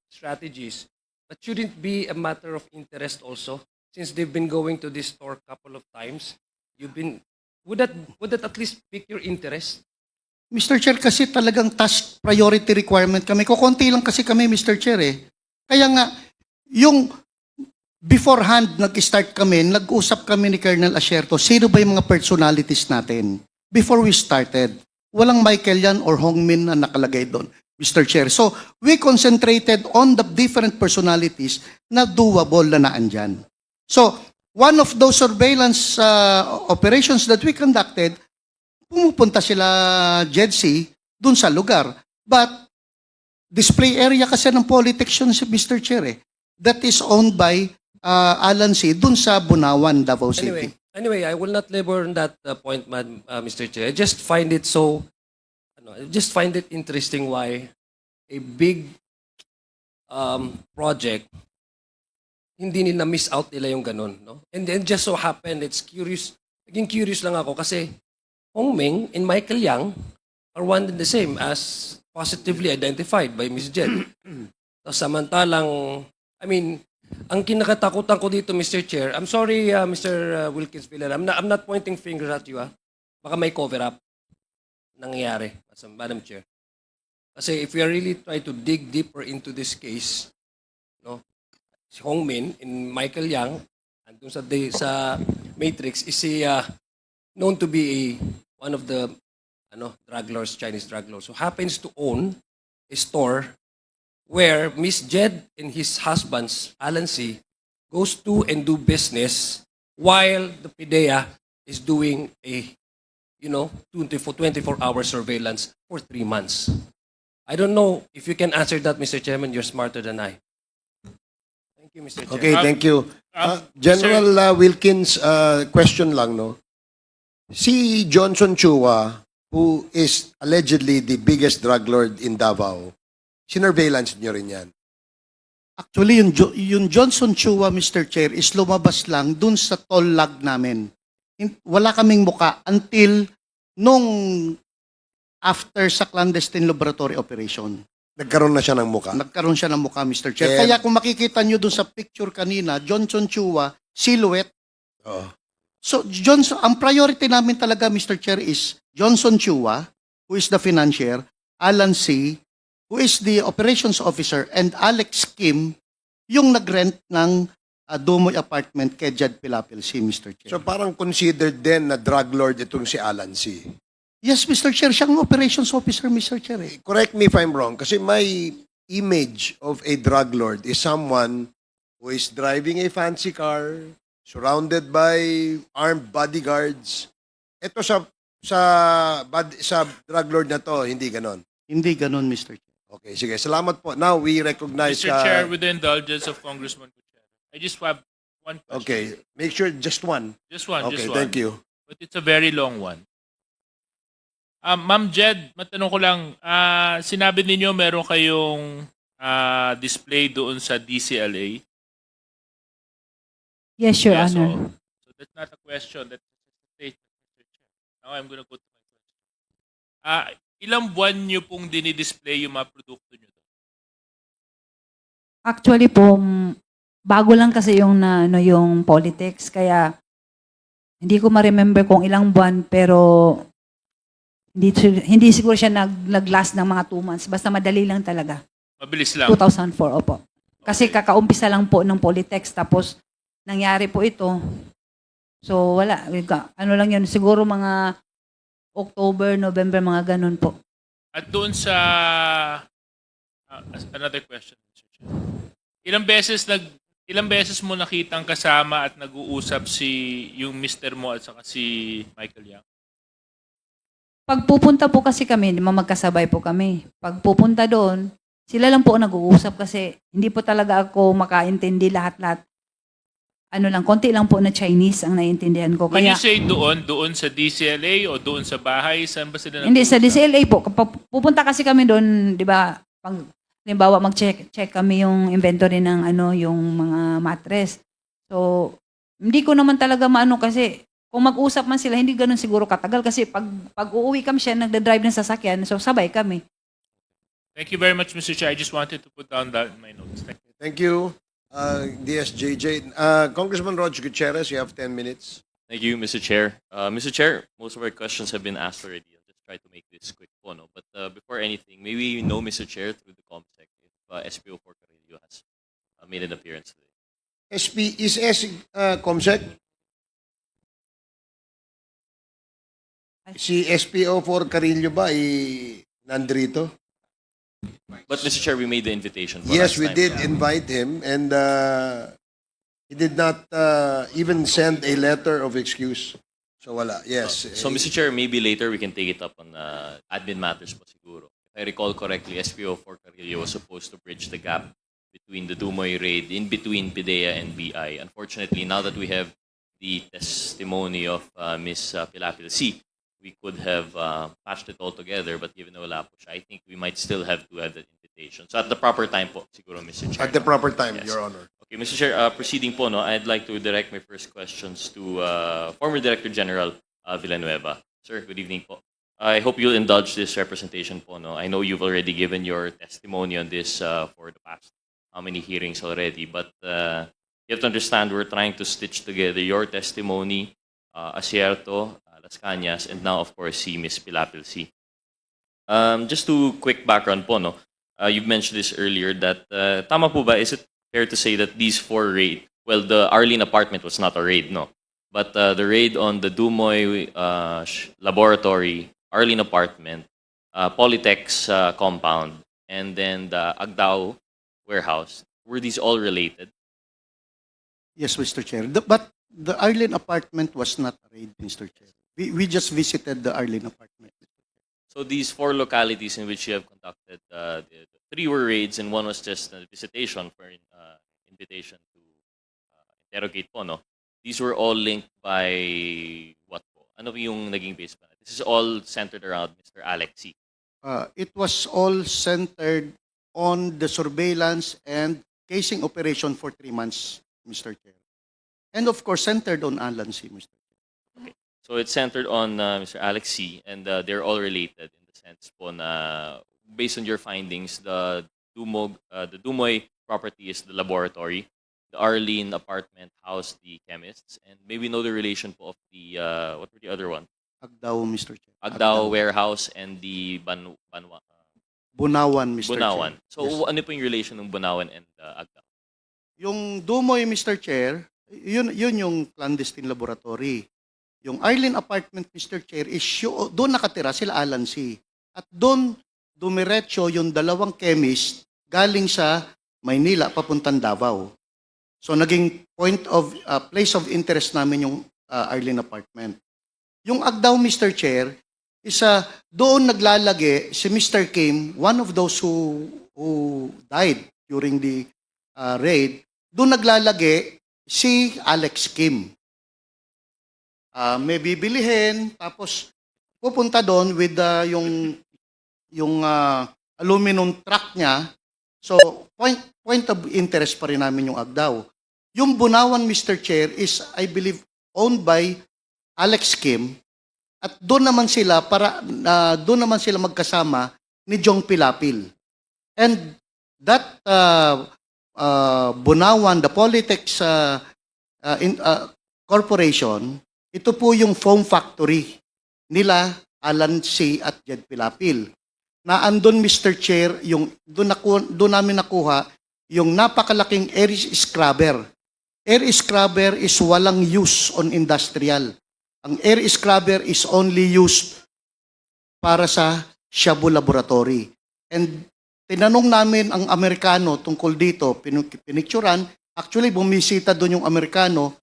strategies. But shouldn't it be a matter of interest also? Since they've been going to this store a couple of times, would that at least pique your interest? Mr. Chair, kasi talagang task priority requirement kami. Kukunti lang kasi kami, Mr. Chair, eh. Kaya nga, yung beforehand, nag-start kami, nag-usap kami ni Colonel Asierto, sino ba yung mga personalities natin? Before we started, walang Michael Yan or Hong Min na nakalagay doon, Mr. Chair. So, we concentrated on the different personalities na doable na naandyan. So, one of those surveillance operations that we conducted, pumupunta sila, JEDC, dun sa lugar. But, display area kasi ng politics yun si Mr. Chair, eh. That is owned by Alan C. dun sa Bunawan, Davao City. Anyway, I will not labor on that point, Mr. Chair. I just find it interesting why a big project, hindi nila miss out nila yung ganun, no? And then just so happened, it's curious, naging curious lang ako kasi Hong Ming and Michael Yang are one and the same as positively identified by Ms. Jed. So, samantalang, I mean, ang kinakatakutan ko dito, Mr. Chair, I'm sorry, Mr. Wilkins Villar, I'm not pointing fingers at you, Baka may cover-up nangyayari, Madam Chair. Kasi if we are really try to dig deeper into this case, no, si Hong Min and Michael Yang, andun sa Matrix, is known to be one of the drug lords, Chinese drug lords, who happens to own a store where Miss Jed and his husband's Alan C. goes to and do business while the PIDEA is doing a 24-hour surveillance for 3 months. I don't know if you can answer that, Mr. Chairman. You're smarter than I. Thank you, Mr. Chairman. Okay, thank you. General Wilkins, question lang, no? Si Johnson Chua, who is allegedly the biggest drug lord in Davao, sinurveillance niyo rin yan. Actually, yung Johnson Chua, Mr. Chair, is lumabas lang dun sa toll log namin. Wala kaming muka until nung after sa clandestine laboratory operation. Nagkaroon na siya ng muka. Nagkaroon siya ng muka, Mr. Chair. And- Kaya kung makikita nyo dun sa picture kanina, Johnson Chua, silhouette. Oo. So, Johnson, ang priority namin talaga, Mr. Chair, is Johnson Chua, who is the financier, Alan C., who is the operations officer, and Alex Kim, yung nag-rent ng Dumoy apartment kay Jed Pilapil C., Mr. Chair. So parang considered din na drug lord itong si Alan C. Yes, Mr. Chair, siyang operations officer, Mr. Chair. Eh. Correct me if I'm wrong, kasi my image of a drug lord is someone who is driving a fancy car, surrounded by armed bodyguards. Ito sa drug lord na to, hindi ganon. Hindi ganon, Mr. Chair. Okay, sige. Salamat po. Now, we recognize... Mr. Chair, with the indulgence of Congressman Gutierrez, I just have one question. Okay. Make sure just one. Just one, Okay, just one. thank you. But it's a very long one. Ma'am Jed, matanong ko lang, sinabi ninyo meron kayong display doon sa DCLA? Yes, Your Yes, Honor. so that's not a question, that's a statement, Mr. Chair. Now I'm gonna go to my question. Ilang buwan nyo pong dinidisplay yung mga produkto nyo doon? Actually po, bago lang kasi yung yung politics, kaya hindi ko ma-remember kung ilang buwan, pero hindi siguro siya nag-last ng mga 2 months. Basta madali lang talaga. Mabilis lang. 2004, opo. Kasi kakaumpisa lang po ng Politex, tapos nangyari po ito. So wala, ano lang yun, siguro mga October, November, mga ganun po. At doon sa another question, Mr. Chair. Ilang beses mo nakitang kasama at nag-uusap yung mister mo at saka si Michael Yang? Pag pupunta po kasi kami, di ba magkasabay po kami. Pag pupunta doon, sila lang po ang nag-uusap kasi hindi po talaga ako makaintindi lahat-lahat. Ano lang, konti lang po na Chinese ang naiintindihan ko. When Kaya, you say doon sa DCLA o doon sa bahay, saan ba sila hindi, sa nag-uusap? DCLA po. Kapag pupunta kasi kami doon, di ba, pag, halimbawa, mag-check kami yung inventory ng yung mga mattress. So, hindi ko naman talaga maano kasi kung mag-usap man sila, hindi ganun siguro katagal kasi pag uuwi kami siya, nagda-drive ng sasakyan, so sabay kami. Thank you very much, Mr. Chair. I just wanted to put down that in my notes. Thank you. Thank you, DSJJ. Congressman Rog Gutierrez, you have 10 minutes. Thank you, Mr. Chair. Mr. Chair, most of our questions have been asked already. I'll just try to make this quick po, no? But before anything, maybe you know, Mr. Chair, through the COMSEC, if SPO4 Carrillo has made an appearance today. COMSEC? Si SPO4 Carillo ba nandrito? But Mr. Chair, we made the invitation. For Yes, last we time. did invite him, and he did not even send a letter of excuse. So wala, yes. So, Mr. Chair, maybe later we can take it up on admin matters po siguro. If I recall correctly, SPO4 Carrillo was supposed to bridge the gap between the Dumoy raid, in between PIDEA and BI. Unfortunately, now that we have the testimony of Ms. Pilapil C, we could have patched it all together, but given na wala po siya, I think we might still have to have that invitation. So at the proper time po, siguro, Mr. Chair. At the proper time, Yes. Your Honor. Okay, Mr. Chair, proceeding po, no, I'd like to direct my first questions to former Director General Villanueva. Sir, good evening po. I hope you'll indulge this representation po, no. I know you've already given your testimony on this for the past how many hearings already, but you have to understand we're trying to stitch together your testimony, Asierto, Las Cañas, and now, of course, si Ms. Pilapil C. Just to quick background po, no, you've mentioned this earlier that tama po ba, is it fair to say that these four raid, well, the Arlene apartment was not a raid, no, but the raid on the Dumoy laboratory, Arlene apartment, Polytech's compound, and then the Agdao warehouse, were these all related? Yes, Mr. Chair. But the Arlen apartment was not a raid, Mr. Chair. We just visited the Arlen apartment. So these four localities in which you have conducted, the three were raids and one was just a visitation for invitation to interrogate po, no? These were all linked by what po? Ano po yung naging base plan? This is all centered around Mr. Alex C. It was all centered on the surveillance and casing operation for 3 months, Mr. Chair. And of course, centered on Alan C., Mr. Chair. So it's centered on Mr. Alex C. and they're all related in the sense po na based on your findings, the Dumoy property is the laboratory, the Arlene apartment housed the chemists, and maybe know the relation po of the, what were the other one? Agdao, Mr. Chair. Agdao warehouse and the Bunawan, Mr. Bunawan. Chair. So Yes. ano po yung relation ng Bunawan and Agdao? Yung Dumoy, Mr. Chair, yun yung clandestine laboratory. Yung Arlene apartment, Mr. Chair, is doon nakatira sila Alan C. At doon dumiretso yung dalawang chemist galing sa Maynila papuntang Davao. So naging place of interest namin yung Arlene apartment. Yung Agdao, Mr. Chair, doon naglalagi si Mr. Kim, one of those who died during the raid, doon naglalagi si Alex Kim. May bibilihin, tapos pupunta doon with yung aluminum truck niya. So, point of interest pa rin namin yung Agdao. Yung Bunawan, Mr. Chair, is, I believe, owned by Alex Kim. At doon naman sila magkasama ni Jong Pilapil. And that Bunawan, the Polytech's corporation, ito po yung foam factory nila Alan C. at Jed Pilapil. Na andun, Mr. Chair, doon namin nakuha yung napakalaking air scrubber air scrubber is walang use on industrial. Ang air scrubber is only used para sa Shabu Laboratory. And tinanong namin ang Amerikano tungkol dito, pinicturan, actually bumisita doon yung Amerikano,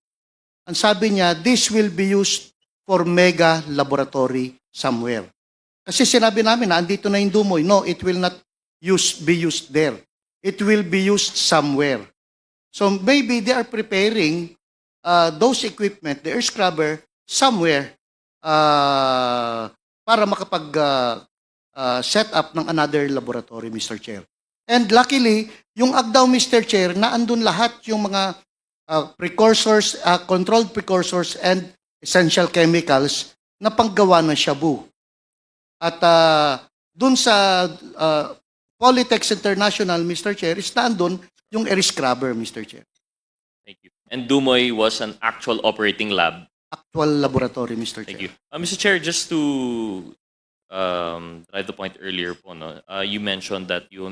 ang sabi niya, this will be used for mega laboratory somewhere. Kasi sinabi namin, andito na yung Dumoy. No, it will not be used there. It will be used somewhere. So maybe they are preparing those equipment, the air scrubber, somewhere para makapag set up ng another laboratory, Mr. Chair. And luckily, yung Agdao, Mr. Chair, naandun lahat yung mga precursors, controlled precursors and essential chemicals na panggawa ng shabu. At dun sa Polytex International, Mr. Chair, is naandun yung air scrubber, Mr. Chair. Thank you. And Dumoy was an actual operating lab. Actual laboratory, Mr. Thank Chair. you. Mr. Chair, just to drive the point earlier po, no, you mentioned that you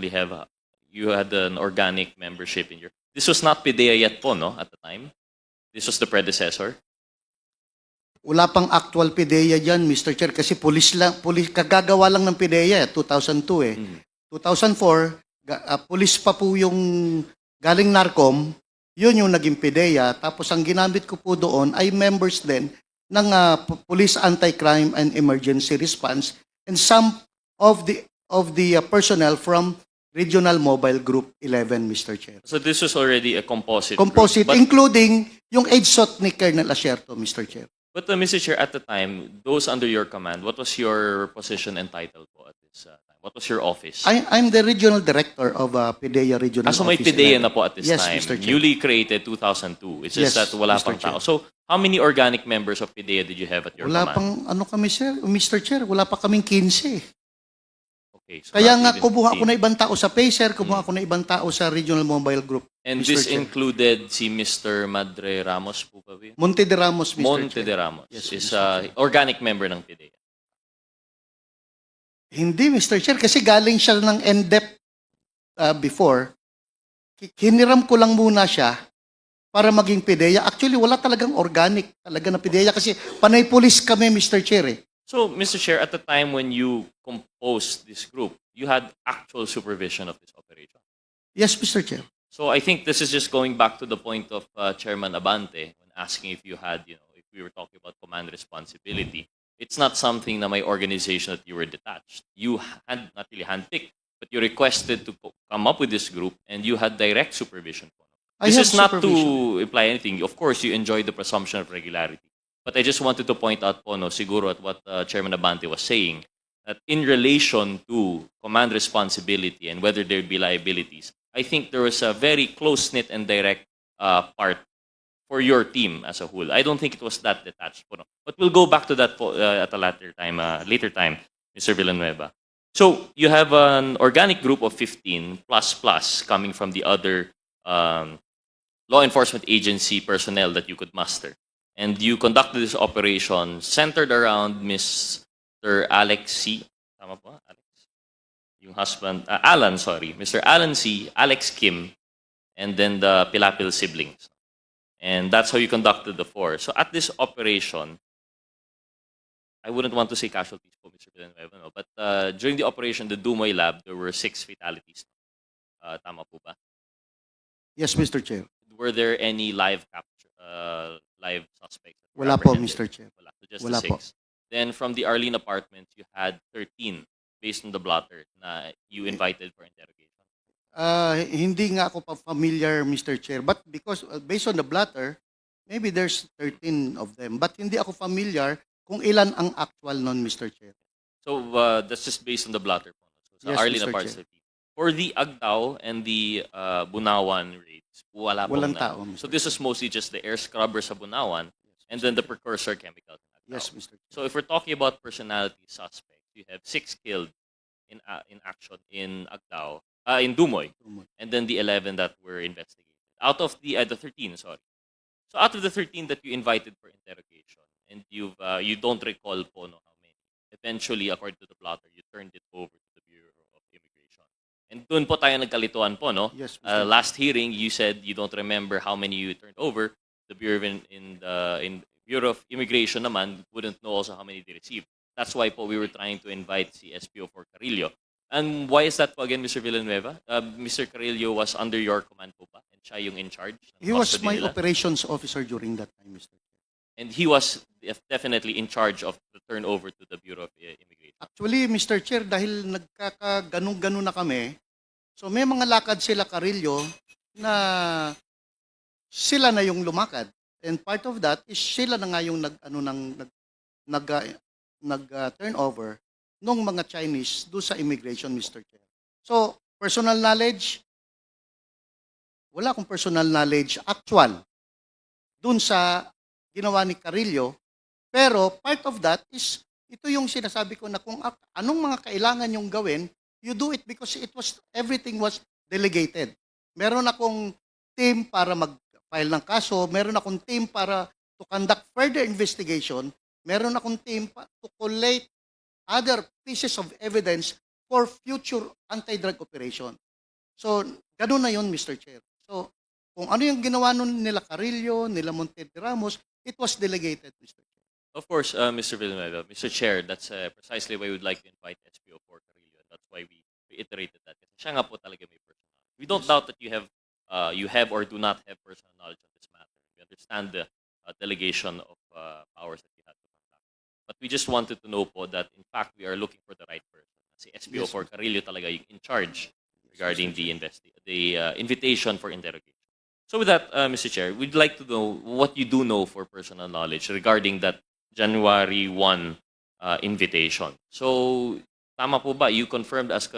had an organic membership in your... This was not PIDEA yet po, no, at the time? This was the predecessor? Wala pang actual PIDEA dyan, Mr. Chair, kasi pulis, kagagawa lang ng PIDEA, 2002 eh. 2004, pulis pa po yung galing NARCOM, yun yung naging PIDEA. Tapos ang ginamit ko po doon ay members din ng Police Anti-Crime and Emergency Response and some of the personnel from Regional Mobile Group 11, Mr. Chair. So this was already a composite Composite, group. including yung EDSOT ni Colonel Asierto, Mr. Chair. But Mr. Chair, at the time, those under your command, what was your position and title po at this time? What was your office? I'm the Regional Director of PIDEA Regional So may Office PIDEA 11. na po at this Yes, time. Mr. Chair. Newly created 2002. It's just Yes, that wala Mr. pang Chair. tao. So how many organic members of PIDEA did you have at your Wala command? pang, ano kami, sir, Mr. Chair, wala pa kaming 15. Okay, so Kaya not nga, even kumuha ako 15. na ibang tao sa PACER, kumuha ako na ibang tao sa Regional Mobile Group. And Mr. this Chair. included si Mr. Madre Ramos po ba? Monte de Ramos, Mr. Monte Chair. de Ramos Yes, is Mr. Chair. organic member ng PIDEA. Hindi, Mr. Chair, kasi galing siya ng NDEP before. Hiniram ko lang muna siya para maging PIDEA. Actually, wala talagang organic talaga na PIDEA kasi panay pulis kami, Mr. Chair. Eh. So, Mr. Chair, at the time when you composed this group, you had actual supervision of this operation. Yes, Mr. Chair. So I think this is just going back to the point of Chairman Abante when asking if you had, if we were talking about command responsibility. It's not something na my organization that you were detached. You had not really handpicked, but you requested to come up with this group and you had direct supervision. I This have is not supervision. to imply anything. Of course, you enjoy the presumption of regularity. But I just wanted to point out po, no, siguro at what Chairman Abante was saying, that in relation to command responsibility and whether there be liabilities, I think there was a very close-knit and direct part for your team as a whole. I don't think it was that detached. Po, no. But we'll go back to that po, at a later time, Mr. Villanueva. So you have an organic group of 15 plus coming from the other law enforcement agency personnel that you could muster. And you conducted this operation centered around Mr. Alex C. Tama po? Alex? Yung husband, Alan, sorry. Mr. Alan C., Alex Kim, and then the Pilapil siblings. And that's how you conducted the 4. So at this operation, I wouldn't want to say casualties po, Mr. Villanueva, no? But during the operation, the Dumoy Lab, there were 6 fatalities. Tama po ba? Yes, Mr. Chair. Were there any live capture, live suspects? that were Wala po, apprehended? Mr. Chair. Wala. So just Wala the po. 6. Then from the Arlene apartment, you had 13 based on the blotter na you invited for interrogation. Hindi nga ako pa familiar, Mr. Chair. But because based on the blotter, maybe there's 13 of them. But hindi ako familiar kung ilan ang actual nun, Mr. Chair. So that's just based on the blotter po. So sa Yes, Arlene Mr. apartment. Chair. For the Agdao and the Bunawan raids, wala pong Walang na. tao, Mr. So this is mostly just the air scrubber sa Bunawan and then the precursor chemicals. in Agdao. Yes, Mr. Chair. So if we're talking about personality suspects, you have 6 killed in action in Agdao, in Dumoy, and then the 11 that were investigated. Out of the 13, sorry. So out of the 13 that you invited for interrogation, and you don't recall po no how many. Eventually, according to the plotter, you turned it over to the Bureau of Immigration. And doon po tayo nagkalituan po, no? Yes, Mr. Last hearing, you said you don't remember how many you turned over. The Bureau of, in Bureau of Immigration naman wouldn't know also how many they received. That's why po we were trying to invite si SPO4 Carillo. And why is that po again, Mr. Villanueva? Mr. Carillo was under your command po ba? And siya yung in charge? ng He was custody my nila? operations officer during that time, Mr. And he was definitely in charge of the turnover to the Bureau of Immigration. Actually, Mr. Chair, dahil nagkakaganong-ganon na kami, so may mga lakad sila Carillo na sila na yung lumakad. And part of that is sila na nga yung turnover nung mga Chinese do sa immigration, Mr. Chair. So, personal knowledge, wala akong personal knowledge actual dun sa ginawa ni Carillo. Pero part of that is, ito yung sinasabi ko na kung anong mga kailangan yung gawin, you do it because everything was delegated. Meron akong team para mag-file ng kaso, meron akong team para to conduct further investigation, meron akong team to collate other pieces of evidence for future anti-drug operation. So, ganun na yun, Mr. Chair. So, kung ano yung ginawa nun nila Carillo, nila Monte de Ramos, it was delegated, Mr. Chair. Of course, Mr. Villanueva, Mr. Chair, that's precisely why we would like to invite SPO4 Carillo. That's why we reiterated that. Kasi siya nga po talaga may personal knowledge. We don't doubt that you have or do not have personal knowledge on this matter. We understand the delegation of powers that you have to conduct. But we just wanted to know po that in fact we are looking for the right person. Si SPO4 Carillo talaga yung in charge regarding the invitation for interrogation. So with that, Mr. Chair, we'd like to know what you do know for personal knowledge regarding that January 1 invitation. So, tama po ba? You confirmed as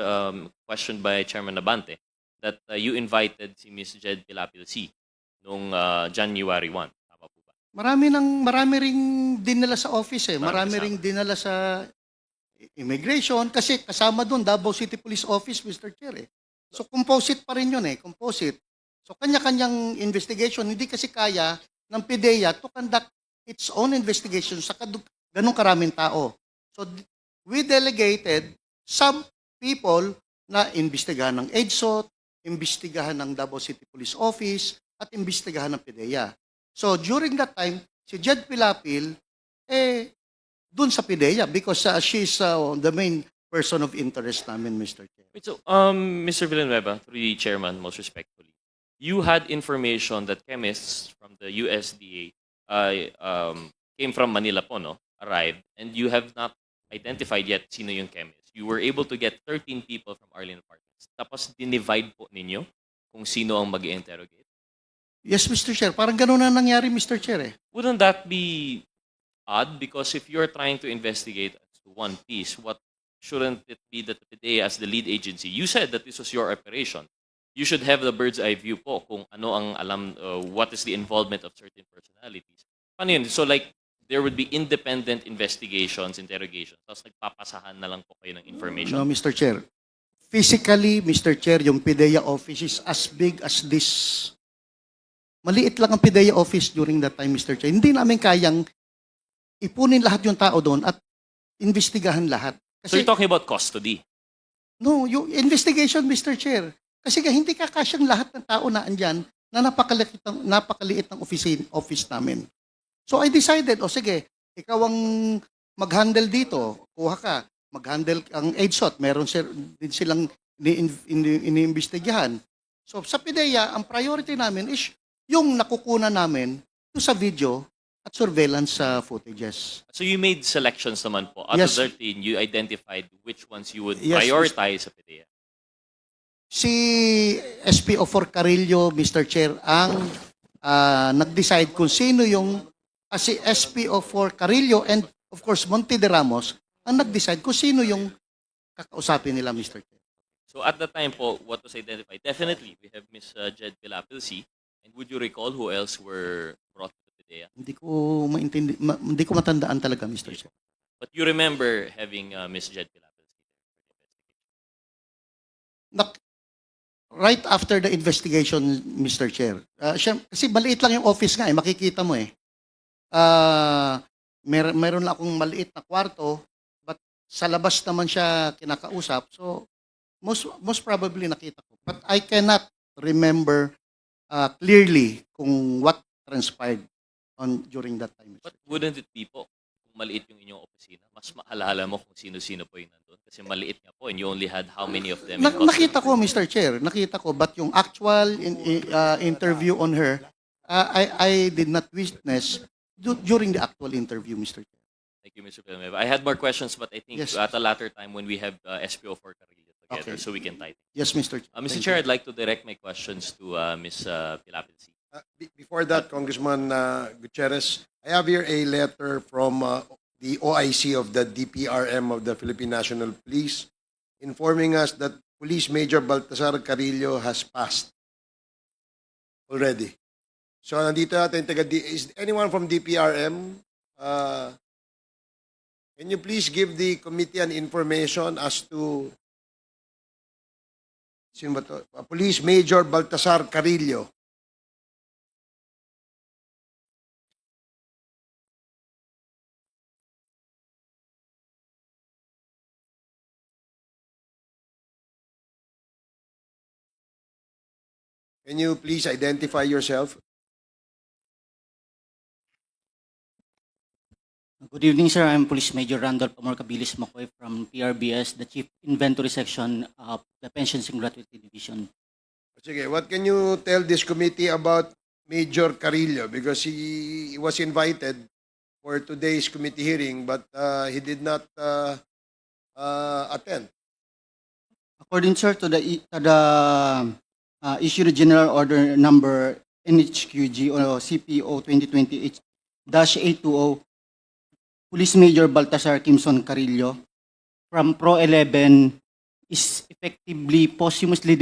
questioned by Chairman Nabante that you invited si Ms. Jed Pilapil C. noong January 1. Tama po ba? Marami ring dinala sa office eh. Marami Marami ring dinala sa immigration kasi kasama doon Davao City Police Office, Mr. Chair eh. So composite pa rin yun eh, composite. So kanya-kanyang investigation, hindi kasi kaya ng PDEA to conduct its own investigation sa ganong karaming tao. So we delegated some people na imbestigahan ng EDSOT, imbestigahan ng Davao City Police Office, at imbestigahan ng PDEA. So during that time, si Jed Pilapil, dun sa PDEA because she's the main person of interest namin, Mr. Chair. Wait, so, Mr. Villanueva, through the chairman, most respectfully, you had information that chemists from the USDA came from Manila po, no? Arrived, and you have not identified yet sino yung chemist. You were able to get 13 people from Arlene Apartments. Tapos dinivide po ninyo kung sino ang mag-interrogate. Yes, Mr. Chair. Parang ganun na nangyari, Mr. Chair eh. Wouldn't that be odd? Because if you're trying to investigate as to one piece, shouldn't it be that the PDEA as the lead agency, you said that this was your operation. You should have the bird's eye view po kung ano ang alam, what is the involvement of certain personalities. Paano yun? So like, there would be independent investigations, interrogations, tapos nagpapasahan na lang po kayo ng information. No, Mr. Chair. Physically, Mr. Chair, yung PDEA office is as big as this. Maliit lang ang PDEA office during that time, Mr. Chair. Hindi namin kayang ipunin lahat yung tao doon at investigahan lahat. So you're talking about custody? No, yung investigation, Mr. Chair. Kasi hindi kakasyang lahat ng tao na andyan na napakaliit ng office namin. So I decided, sige, ikaw ang mag-handle dito, kuha ka, mag-handle ang EDSOT, meron din silang iniimbestigahan. So sa PDEA, ang priority namin is yung nakukunan namin sa video at surveillance footages. So you made selections naman po. Out Yes. of 13, you identified which ones you would Yes, prioritize sa PDEA. Si SPO4 Carillo, Mr. Chair, ang nag-decide kung sino yung si SPO4 Carillo and of course Monte de Ramos ang nag-decide kung sino yung kakausapin nila, Mr. Chair. So at the time po, what was identified? Definitely, we have Ms. Jed Pilapil C. And would you recall who else were brought to PDEA? Hindi ko matandaan talaga, Mr. Chair. But you remember having Ms. Jed Pilapil C. Right after the investigation, Mr. Chair, kasi maliit lang yung office nga makikita mo eh. Meron lang akong maliit na kwarto, but sa labas naman siya kinakausap. So, most probably nakita ko. But I cannot remember clearly kung what transpired during that time. But wouldn't it be po, kung maliit yung inyong opisina, mas maalala mo kung sino-sino po yung nandun? Kasi maliit nga po and you only had how many of them? in custody? Nakita ko, Mr. Chair, nakita ko, but yung actual interview on her, I did not witness during the actual interview, Mr. Chair. Thank you, Mr. Villanueva. I had more questions, but I think Yes. at a later time when we have SPO for Carillo together, Okay. so we can type. Yes, Mr. Chair. Mr. Thank Chair, you. I'd like to direct my questions to Ms. Pilapilsi. Before that, Congressman Gutierrez, I have here a letter from the OIC of the DPRM of the Philippine National Police informing us that Police Major Baltasar Carillo has passed already. So, nandito natin, is anyone from DPRM? Can you please give the committee an information as to sino ba to? Police Major Baltasar Carillo. Can you please identify yourself? Good evening, sir. I'm Police Major Randolph Amorcabilis Macoy from PRBS, the Chief Inventory Section of the Pensions and Gratuity Division. Sige, what can you tell this committee about Major Carillo? Because he was invited for today's committee hearing, but he did not attend. According, sir, to the issued General Order Number NHQG or CPO 2020-820, Police Major Baltasar Kimson Carillo from Pro 11 is effectively posthumously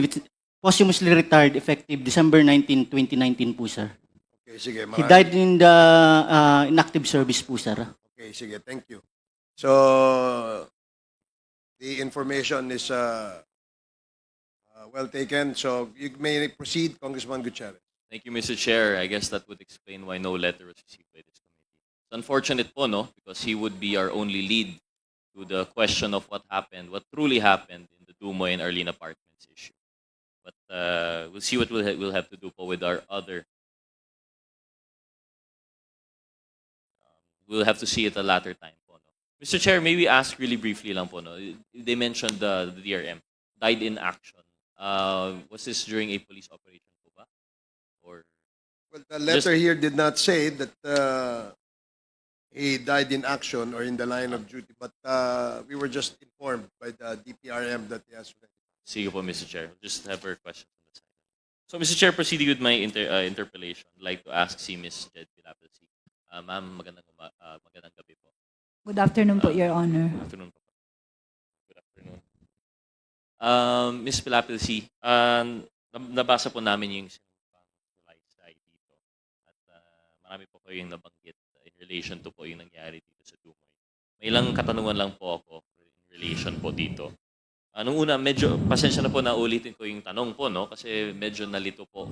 retired effective December 19, 2019 po, sir. Okay, sige. He died in the inactive service po, sir. Okay, sige. Thank you. So, the information is well taken. So, you may proceed, Congressman Gutierrez. Thank you, Mr. Chair. I guess that would explain why no letter was received by this committee. It's unfortunate po, no? Because he would be our only lead to the question of what happened, what truly happened in the Dumoy and Arlene Apartments issue. But we'll see what we'll have to do po with our other. We'll have to see it a later time po, no? Mr. Chair, maybe ask really briefly lang po, no? They mentioned the DRM died in action. Was this during a police operation po ba? Or Well, the letter here did not say that he died in action or in the line of duty, but we were just informed by the DPRM that he has already. sige po, Mr. Chair. Just have a question on the side. So, Mr. Chair, proceeding with my interpellation, I'd like to ask si Ms. Jed Pilapilsi. Ma'am, magandang gabi po. Good afternoon po, Your Honor. Good afternoon po. Good afternoon. Ms. Pilapilsi, nabasa po namin yung slide dito. At marami po kayong nabanggit in relation to po yung nangyari dito sa Dumoy. May ilang katanungan lang po ako in relation po dito. Nung una, medyo, pasensya na po na ulitin ko yung tanong po, no? Kasi medyo nalito po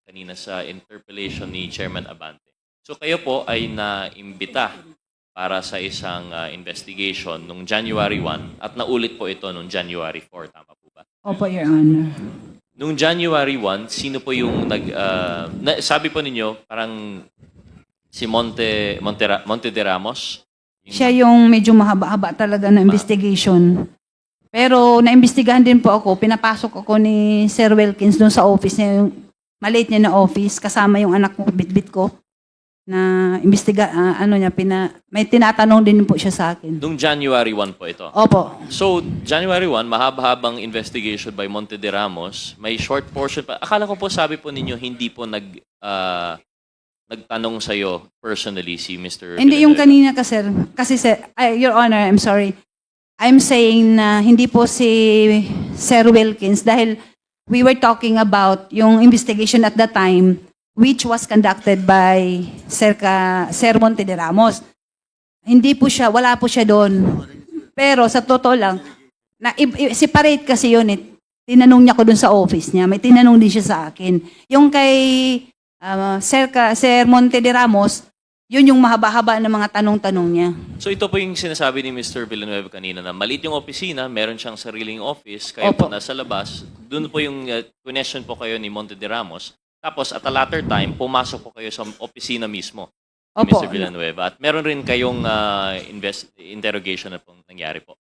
kanina sa interpellation ni Chairman Abante. So kayo po ay naimbita para sa isang investigation nung January 1 at naulit po ito nung January 4, tama po ba? Opo, Your Honor. Nung January 1, sino po yung sabi po ninyo, parang si Monte de Ramos? Siya yung medyo mahaba-haba talaga na investigation. Pero naimbestigahan din po ako, pinapasok ako ni Sir Wilkins doon sa office niya, yung maliit niya na office, kasama yung anak ko, bitbit ko, na may tinatanong din po siya sa akin. Nung January 1 po ito. Opo. So, January 1, mahaba-habang investigation by Monte de Ramos. May short portion pa. Akala ko po, sabi po ninyo, hindi po nagtanong sa'yo personally si Mr. Hindi yung Villanueva. kanina kasi sir, Your Honor, I'm sorry. I'm saying na hindi po si Sir Wilkins dahil we were talking about yung investigation at the time which was conducted by Sir Monte de Ramos. Hindi po siya, wala po siya doon. Pero sa totoo lang, separate kasi yun eh. Tinanong niya ko doon sa office niya. May tinanong din siya sa akin. Yung kay Sir Monte de Ramos, Yun yung mahaba-haba ng mga tanong-tanong niya. So ito po yung sinasabi ni Mr. Villanueva kanina na maliit yung opisina, meron siyang sariling office, kayo po Opo. nasa labas. Doon po yung question po kayo ni Monte de Ramos. Tapos at a latter time, pumasok po kayo sa opisina mismo ni Opo. Mr. Villanueva. At meron rin kayong interrogation na pong nangyari po.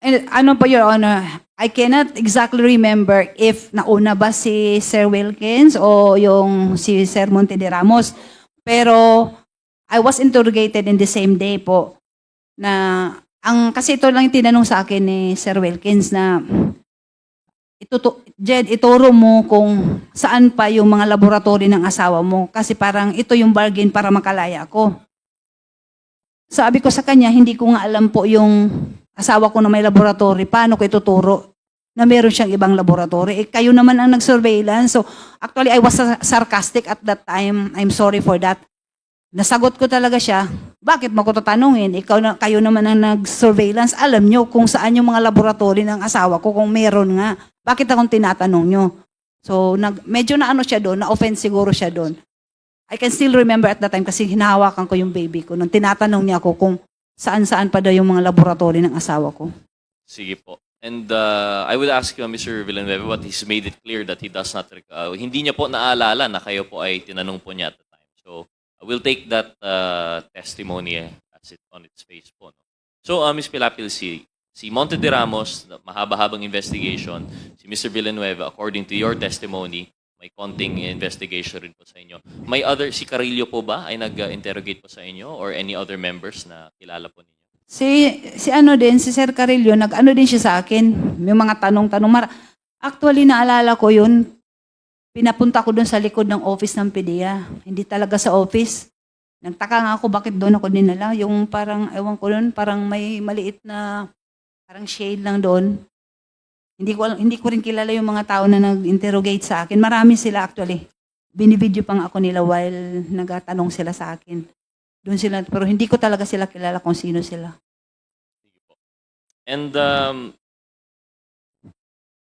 And ano po, Your Honor, I cannot exactly remember if nauna ba si Sir Wilkins o yung si Sir Monte de Ramos. Pero I was interrogated in the same day po na kasi ito lang yung tinanong sa akin ni Sir Wilkins na Jed, ituro mo kung saan pa yung mga laboratory ng asawa mo kasi parang ito yung bargain para makalaya ko. Sabi ko sa kanya, hindi ko nga alam po yung asawa ko na may laboratory, paano ko ituturo na meron siyang ibang laboratory. Kayo naman ang nag-surveillance. So actually, I was sarcastic at that time. I'm sorry for that. Nasagot ko talaga siya, bakit mo ko tatanungin? Kayo naman ang nag-surveillance, alam nyo kung saan yung mga laboratory ng asawa ko, kung meron nga. Bakit akong tinatanong nyo? So, medyo na ano siya doon, na-offend siguro siya doon. I can still remember at that time kasi hinahawakan ko yung baby ko. Nung tinatanong niya ako kung saan-saan pa daw yung mga laboratory ng asawa ko. Sige po. And I would ask Mr. Villanueva, but he's made it clear that he does not, hindi niya po naalala na kayo po ay tinanong po niya at the time. So, we'll take that testimony as it on its face po. No? So, Ms. Pilapil, si Monte de Ramos, mahaba-habang investigation, si Mr. Villanueva, according to your testimony, may konting investigation rin po sa inyo. May si Carillo po ba ay nag-interrogate po sa inyo or any other members na kilala po ninyo? Si ano din, si Sir Carillo, nag-ano din siya sa akin. May mga tanong-tanong. Actually, naalala ko yun. Pinapunta ko doon sa likod ng office ng PDEA. Hindi talaga sa office. Nagtaka nga ako bakit doon ako dinala. Yung parang, ewan ko doon, parang may maliit na, parang shade lang doon. Hindi ko rin kilala yung mga tao na nag-interrogate sa akin. Marami sila actually. Binibidyo pang ako nila while nagatanong sila sa akin. Doon sila, pero hindi ko talaga sila kilala kung sino sila. And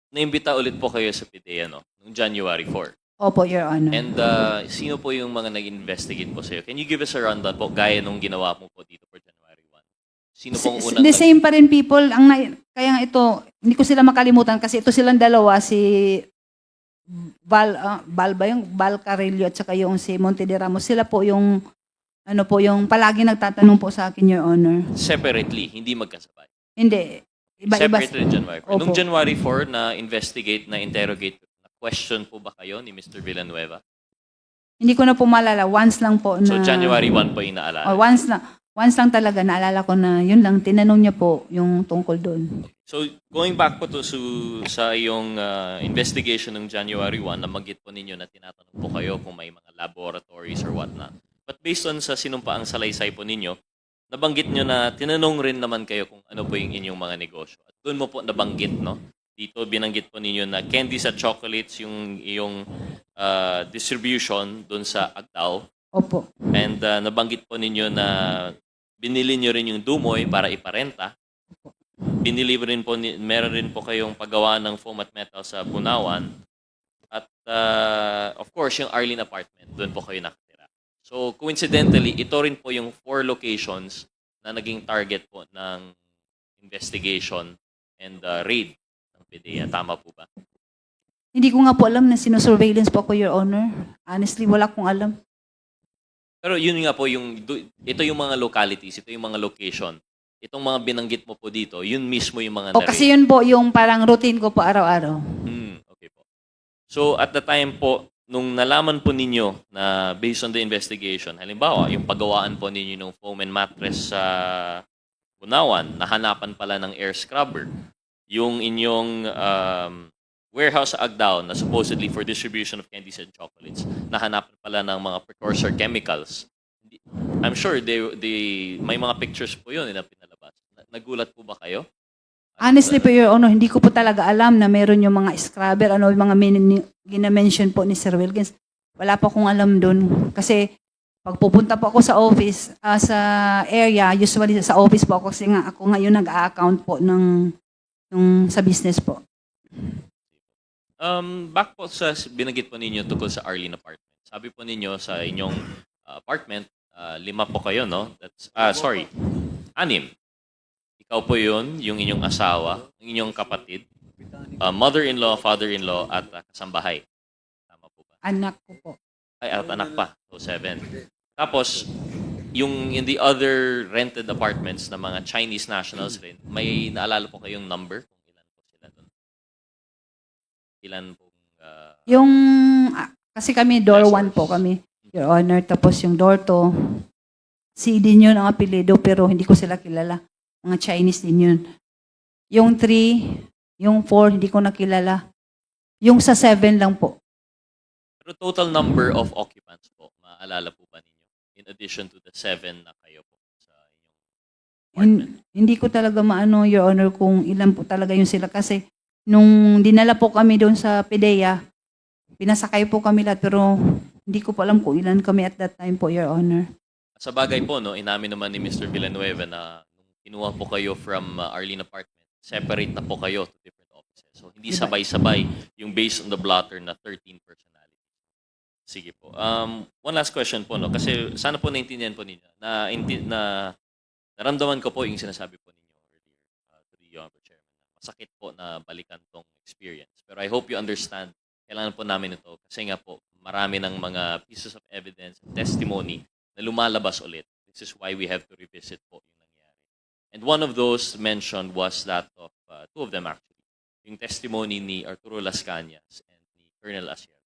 naimbita ulit po kayo sa PDEA, no? Noong January 4. Opo, Your Honor. And sino po yung mga nag-investigate po sa'yo? Can you give us a rundown po, gaya nung ginawa mo po dito for January 1? Sino pong unang... The same pa rin people. Kaya nga ito, hindi ko sila makalimutan kasi ito silang dalawa, si Val Carillo at saka yung si Monte de Ramos. Sila po yung, yung palagi nagtatanong po sa akin, Your Honor. Separately, hindi magkasabay. Hindi. Iba-iba. Separately January 4. Opo. Nung January 4, na-investigate, na-interrogate, na-question po ba kayo ni Mr. Villanueva? Hindi ko na po maalala. Once lang po na... So January 1 po yung naalala? Once lang talaga. Naalala ko na yun lang. Tinanong niya po yung tungkol doon. So going back po to sa yung investigation ng January 1, nabanggit po ninyo na tinatanong po kayo kung may mga laboratories or whatnot. But based on sa sinumpaang salaysay po ninyo, nabanggit nyo na tinanong rin naman kayo kung ano po yung inyong mga negosyo. At doon mo po nabanggit, no? Dito binanggit po ninyo na candies at chocolates yung distribution doon sa Agdao. Opo. And nabanggit po ninyo na binili nyo rin yung Dumoy para iparenta. Binili rin po, meron rin po kayong paggawa ng foam at metal sa Bunawan. At of course, yung Arlene apartment, doon po kayo nakatira. So coincidentally, ito rin po yung 4 locations na naging target po ng investigation and raid ng PDEA. Tama po ba? Hindi ko nga po alam na sinusurveillance po ako, Your Honor. Honestly, wala akong alam. Pero yun nga po, ito yung mga localities, ito yung mga location. Itong mga binanggit mo po dito, yun mismo yung mga O kasi yun po yung parang routine ko po araw-araw. Okay po. So at the time po, nung nalaman po ninyo na based on the investigation, halimbawa, yung paggawaan po ninyo ng foam and mattress sa Bunawan, nahanapan pala ng air scrubber. Yung inyong warehouse sa Agdao na supposedly for distribution of candies and chocolates, nahanapan pala ng mga precursor chemicals. I'm sure may mga pictures po yun na pinalabas. Nagulat po ba kayo? Honestly po, Your Honor, hindi ko po talaga alam na meron yung mga scrubber, yung mga gina-mention po ni Sir Wilkins. Wala po akong alam doon. Kasi pag pupunta po ako sa office, sa area, usually sa office po ako kasi nga ako ngayon nag-a-account po sa business po. Back po sa binanggit po ninyo tungkol sa Arlene apartment. Sabi po ninyo sa inyong apartment, Lima po kayo, no? Sorry. 6. Ikaw po yun, yung inyong asawa, yung inyong kapatid, mother-in-law, father-in-law, at kasambahay. Tama po ba? Anak ko po. Ay, at anak pa. So, 7. Tapos, yung in the other rented apartments na mga Chinese nationals rin, may naalala po kayong number? Kung ilan po sila doon? Ilan po? Yung, kasi kami, door Yes, 1 po kami, Your Honor. Tapos yung door 2, si din yun ang apelido, pero hindi ko sila kilala. Mga Chinese din yun. Yung 3, yung 4, hindi ko nakilala. Yung sa 7 lang po. Pero total number of occupants po, maaalala po ba ninyo? In addition to the 7 na kayo po sa inyong apartment. Hindi ko talaga maano, Your Honor, kung ilan po talaga yung sila. Kasi nung dinala po kami doon sa PDEA, pinasakay po kami lahat, pero hindi ko po alam kung ilan kami at that time po, Your Honor. Sa bagay po, no, inamin naman ni Mr. Villanueva na nung kinuha po kayo from Arlene apartment, separate na po kayo to different offices. So, hindi sabay-sabay yung based on the blotter na 13 personalities. Sige po. One last question po, no, kasi sana po naintindihan po ninyo na naramdaman ko po yung sinasabi po ninyo earlier to the Honorable Chairman. Masakit po na balikan tong experience. Pero I hope you understand, kailangan po namin ito kasi nga po, marami ng mga pieces of evidence, testimony na lumalabas ulit. This is why we have to revisit po yung nangyari. And one of those mentioned was that of, two of them actually, yung testimony ni Arturo Las Cañas and ni Colonel Asierto.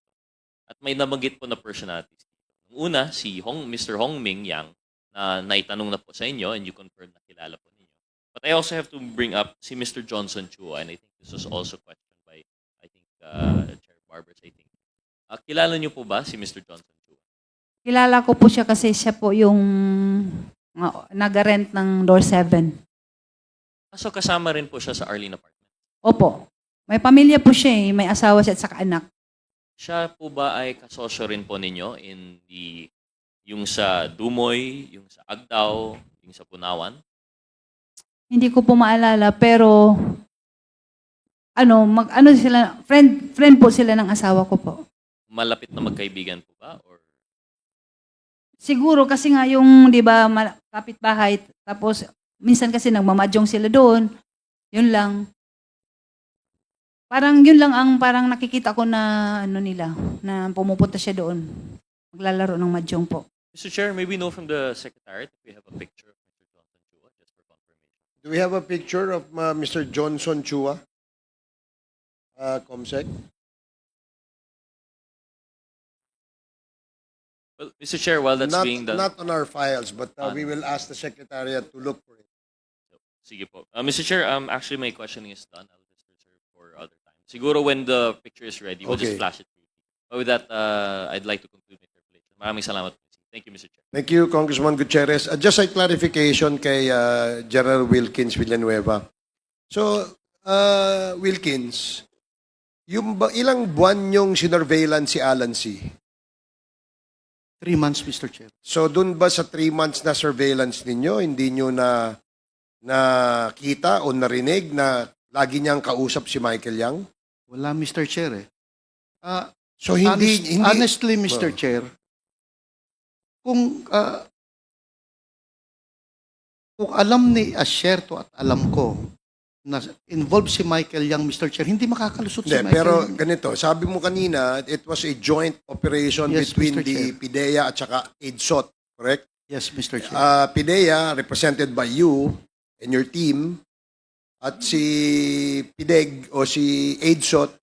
At may nabanggit po na personalities dito. Yung una, si Mr. Hong Ming Yang, na naitanong na po sa inyo and you confirmed na kilala po ninyo. But I also have to bring up si Mr. Johnson Chua, and I think this was also questioned by, I think, Chair Barbers, I think. Kilala niyo po ba si Mr. Johnson Chua? Kilala ko po siya kasi siya po yung nag-rent ng door 7. So kasama rin po siya sa Arlene apartment. Opo. May pamilya po siya eh. May asawa siya at saka anak. Siya po ba ay kasosyo rin po ninyo in yung sa Dumoy, yung sa Agdao, yung sa Punawan? Hindi ko po maalala pero sila, friend po sila ng asawa ko po. Malapit na magkaibigan po ba? Or Siguro kasi nga yung, di ba, kapitbahay, tapos minsan kasi nagmamadyong sila doon. Yun lang. Parang yun lang ang parang nakikita ko na nila, na pumupunta siya doon. Maglalaro ng madyong po. Mr. Chair, may we know from the Secretariat if we have a picture of Mr. Johnson Chua, just for confirmation. Do we have a picture of Mr. Johnson Chua? Comsec? Well, Mr. Chair, while that's being done... Not on our files, but we will ask the Secretariat to look for it. Sige po. Mr. Chair, actually my questioning is done. I'll just reserve for other time. Siguro when the picture is ready, we'll just Okay. flash it briefly. But with that, I'd like to conclude my interpellation. Maraming salamat po. Thank you, Mr. Chair. Thank you, Congressman Gutierrez. Just a clarification kay General Wilkins Villanueva. So, Wilkins, ilang buwan yung sinurveillance si Alan C? 3 months, Mr. Chair. So, dun ba sa 3 months na surveillance ninyo, hindi nyo na nakita o narinig na lagi niyang kausap si Michael Yang? Wala, Mr. Chair eh. So, hindi... Honestly, Mr. Chair, kung alam ni Asierto at alam ko na involved si Michael Yang, Mr. Chair, hindi makakalusot si Hindi, Michael pero Yang. ganito, sabi mo kanina, it was a joint operation Yes, between Mr. the Chair. PIDEA at saka AIDSOT, correct? Yes, Mr. Chair. PIDEA, represented by you and your team, at si PIDEG o si AIDSOT,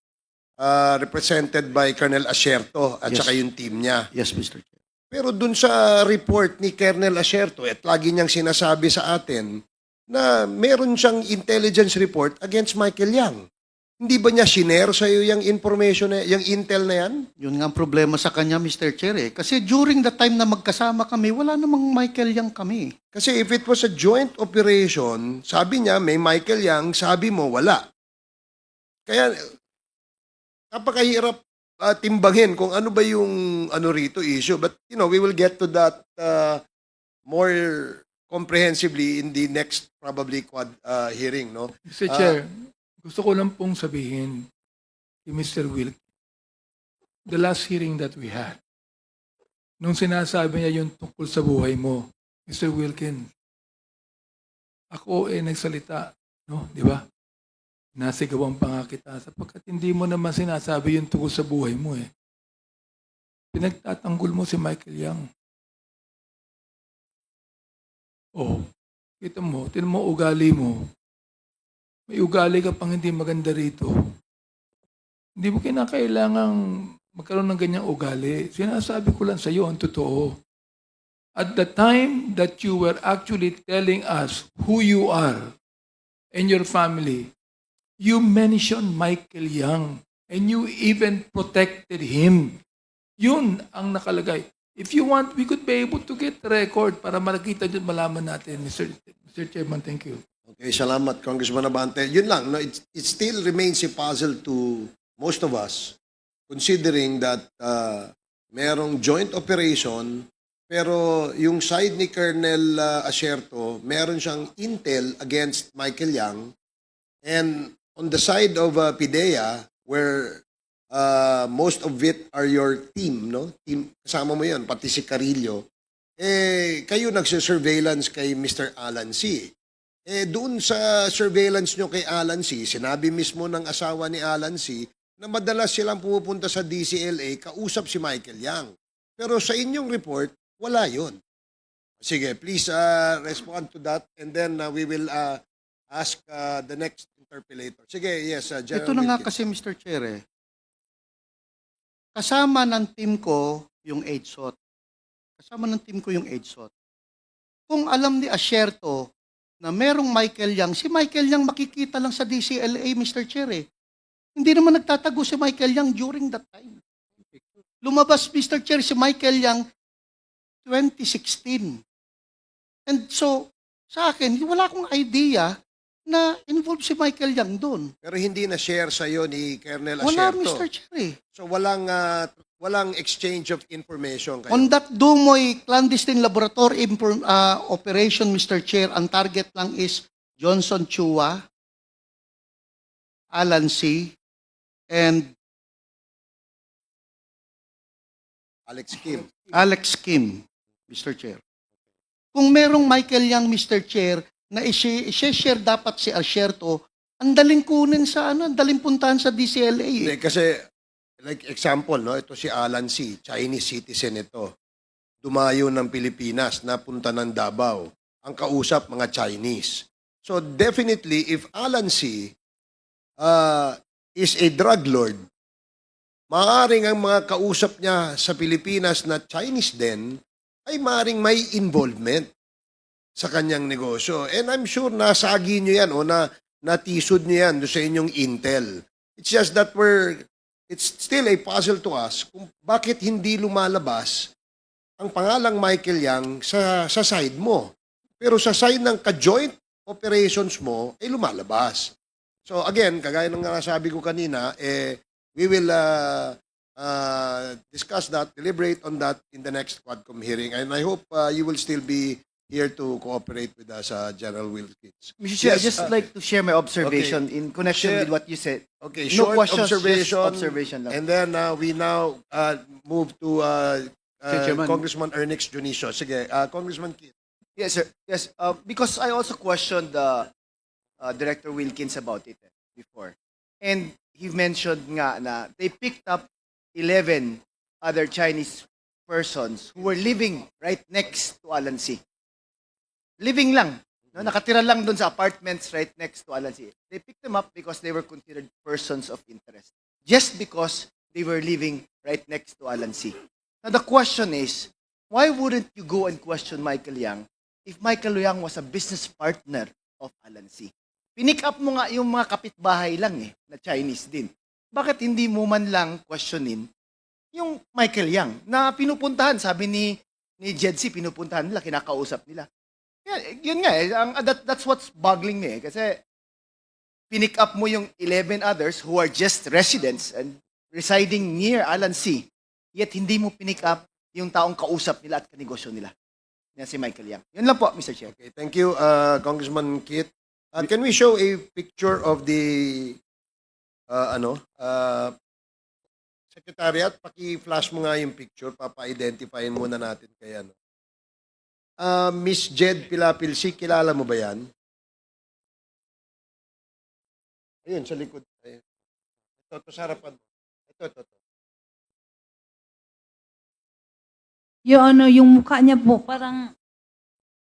represented by Colonel Asierto at Yes. saka yung team niya. Yes, Mr. Chair. Pero dun sa report ni Colonel Asierto, at lagi niyang sinasabi sa atin na meron siyang intelligence report against Michael Yang. Hindi ba niya shinare sa iyo yung information, yung intel na yan? Yun nga ang problema sa kanya, Mr. Chair eh. Kasi during the time na magkasama kami, wala namang Michael Yang kami. Kasi if it was a joint operation, sabi niya may Michael Yang, sabi mo wala. Kaya napakahirap timbangin kung ano ba yung rito issue. But we will get to that more comprehensively in the next probably hearing, no? Mr. Chair, gusto ko lang pong sabihin kay Mr. Wilk, the last hearing that we had, nung sinasabi niya yung tungkol sa buhay mo, Mr. Wilkins, ako nagsalita, no? Di ba? Nasigawan pa nga kita sapagkat hindi mo naman sinasabi yung tungkol sa buhay mo eh. Pinagtatanggol mo si Michael Yang. Oh, kita mo, tinan mo ugali mo. May ugali ka pang hindi maganda rito. Hindi mo kinakailangang magkaroon ng ganyang ugali. Sinasabi ko lang sa iyo ang totoo. At the time that you were actually telling us who you are and your family, you mentioned Michael Yang and you even protected him. Yun ang nakalagay. If you want, we could be able to get the record para makita dyan, malaman natin, Mr. Chairman. Thank you. Okay, salamat, Congressman Abante. Yun lang, no, it still remains a puzzle to most of us, considering that merong joint operation, pero yung side ni Colonel Asierto, meron siyang intel against Michael Yang, and on the side of PIDEA, where most of it are your team, no? Team, kasama mo yan, pati si Carillo. Kayo nagsisurveillance kay Mr. Alan C. Doon sa surveillance nyo kay Alan C, sinabi mismo ng asawa ni Alan C na madalas silang pumupunta sa DCLA, kausap si Michael Yang. Pero sa inyong report, wala yun. Sige, please respond to that and then we will ask the next interpellator. Sige, yes, General Ito na nga Wilkins. kasi, Mr. Chair, kasama ng team ko yung EDSOT. Kasama ng team ko yung EDSOT. Kung alam ni Asierto na merong Michael Yang, si Michael Yang makikita lang sa DCLA, Mr. Chair. Hindi naman nagtatago si Michael Yang during that time. Lumabas, Mr. Chair, si Michael Yang 2016. And so, sa akin, wala akong idea na involved si Michael Yang doon. Pero hindi na share sa iyo ni Colonel Wala, Asierto. Mr. Chair. So walang exchange of information kayo. On that Dumoy clandestine laboratory operation, Mr. Chair, ang target lang is Johnson Chua, Alan C., and Alex Kim, Mr. Chair. Kung merong Michael Yang, Mr. Chair, na i-share dapat si Asierto, ang daling kunin sa ang daling puntahan sa DCLA. Hindi, kasi like example, no, ito si Alan C., Chinese citizen ito. Dumayo ng Pilipinas, napunta ng Davao. Ang kausap, mga Chinese. So definitely, if Alan C. Is a drug lord, maaaring ang mga kausap niya sa Pilipinas na Chinese din, ay maaaring may involvement sa kanyang negosyo. And I'm sure nasagi nyo yan o natisod nyo yan sa inyong intel. It's just that it's still a puzzle to us kung bakit hindi lumalabas ang pangalang Michael Yang sa side mo. Pero sa side ng ka-joint operations mo, ay lumalabas. So again, kagaya ng nasabi ko kanina, we will discuss that, deliberate on that in the next Quadcom hearing. And I hope you will still be here to cooperate with us, General Wilkins. Mr. Chair, Yes, I'd just like to share my observation in connection Share- with what you said. Okay, No short questions, just observation. observation lang. And then we now move to Chairman. Congressman Ernix Junicio. Sige, Congressman Keith. Yes, sir. Yes, because I also questioned Director Wilkins about it before. And he mentioned nga na they picked up 11 other Chinese persons who were living right next to Alan C. Living lang. No, nakatira lang doon sa apartments right next to Alan C. They picked them up because they were considered persons of interest. Just because they were living right next to Alan C. Now the question is, why wouldn't you go and question Michael Yang if Michael Yang was a business partner of Alan C? Pinick up mo nga yung mga kapitbahay lang na Chinese din. Bakit hindi mo man lang questionin yung Michael Yang na pinupuntahan, sabi ni Jed C, pinupuntahan nila, kinakausap nila. Yun nga that's what's boggling me kasi pinick up mo yung 11 others who are just residents and residing near Alan C. Yet hindi mo pinick up yung taong kausap nila at kanegosyo nila. Yan si Michael Yang. Yun lang po, Mr. Chair. Okay, thank you, Congressman Keith. Can we show a picture of the Secretariat, paki-flash mo nga yung picture, papa-identifyin muna natin kay ano. Miss Jed Pilapilsi, kilala mo ba yan? Ayun, sa likod. Ayun. Ito sa harapan mo. Ito. Yung mukha niya po, parang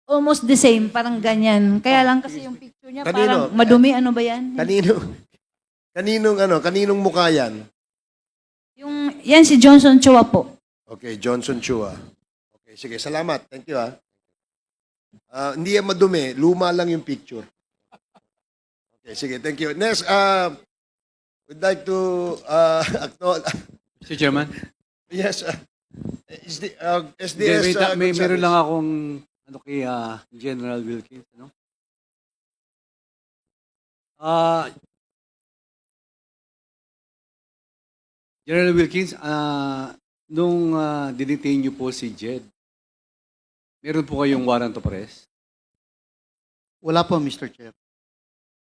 almost the same, parang ganyan. Kaya lang kasi yung picture niya Kanino? parang madumi, ano ba yan? Kaninong mukha yan? Yan si Johnson Chua po. Okay, Johnson Chua. Okay, sige, salamat. Thank you, hindi yan madumi. Luma lang yung picture. Okay, sige, thank you. Next, we'd like to acknowledge... Mr. Chairman, Yes, SDS... meron lang akong ano kay General Wilkins, ano? General Wilkins, nung dinetain niyo po si Jed, meron po kayong warrant of arrest? Wala po, Mr. Chair.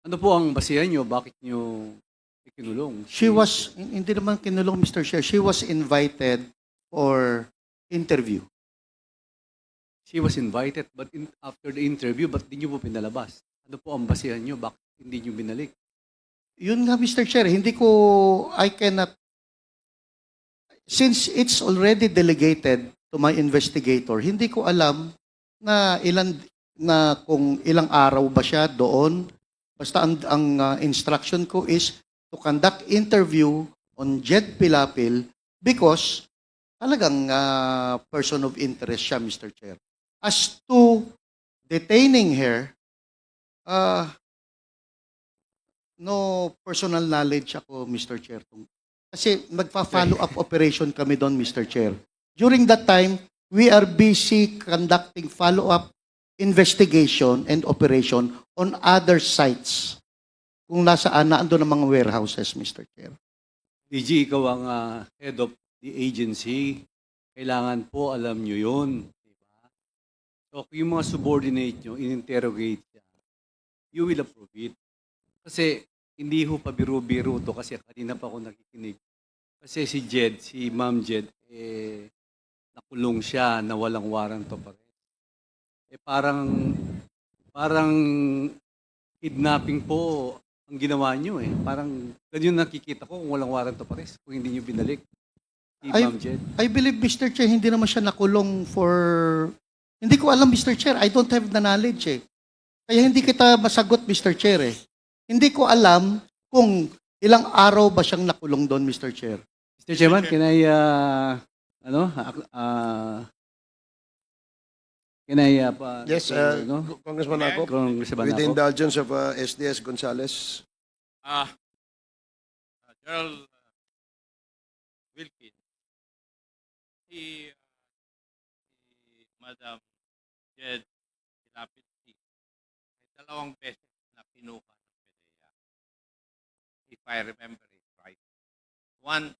Ano po ang basihan niyo? Bakit niyo ikinulong? Hindi naman kinulong, Mr. Chair. She was invited for interview. She was invited, but after the interview, ba't di niyo po pinalabas? Ano po ang basihan niyo? Bakit hindi niyo binalik? Yun nga, Mr. Chair, I cannot, since it's already delegated to my investigator, hindi ko alam na kung ilang araw ba siya doon. Basta ang instruction ko is to conduct interview on Jed Pilapil because talagang person of interest siya, Mr. Chair. As to detaining her, no personal knowledge ako, Mr. Chair. Kasi magpa-follow up operation kami doon, Mr. Chair. During that time, we are busy conducting follow-up investigation and operation on other sites. Kung nasaan na ando ng mga warehouses, Mr. Chair. DG, ikaw ang head of the agency. Kailangan po alam nyo yun. Diba? So, kung yung mga subordinate nyo, in-interrogate siya, you will approve it. Kasi, hindi ho pa biro-biro to kasi kanina pa ako nakikinig. Kasi si Jed, si Ma'am Jed, nakulong siya na walang warrant of arrest. Parang kidnapping po ang ginawa nyo eh. Parang ganyan nakikita ko kung walang warrant of arrest, kung hindi nyo binalik si Ma'am Jed. I believe, Mr. Chair, hindi naman siya nakulong for... Hindi ko alam, Mr. Chair. I don't have the knowledge eh. Kaya hindi kita masagot, Mr. Chair eh. Hindi ko alam kung ilang araw ba siyang nakulong doon, Mr. Chair. Mr. Chairman, can I, Yes, Congressman Ako. Congressman With the Ako. indulgence of SDS Gonzales. General Wilkins, si Madam Jed Pilapil, may dalawang beses na kinuha ng PDEA. If I remember it right. One,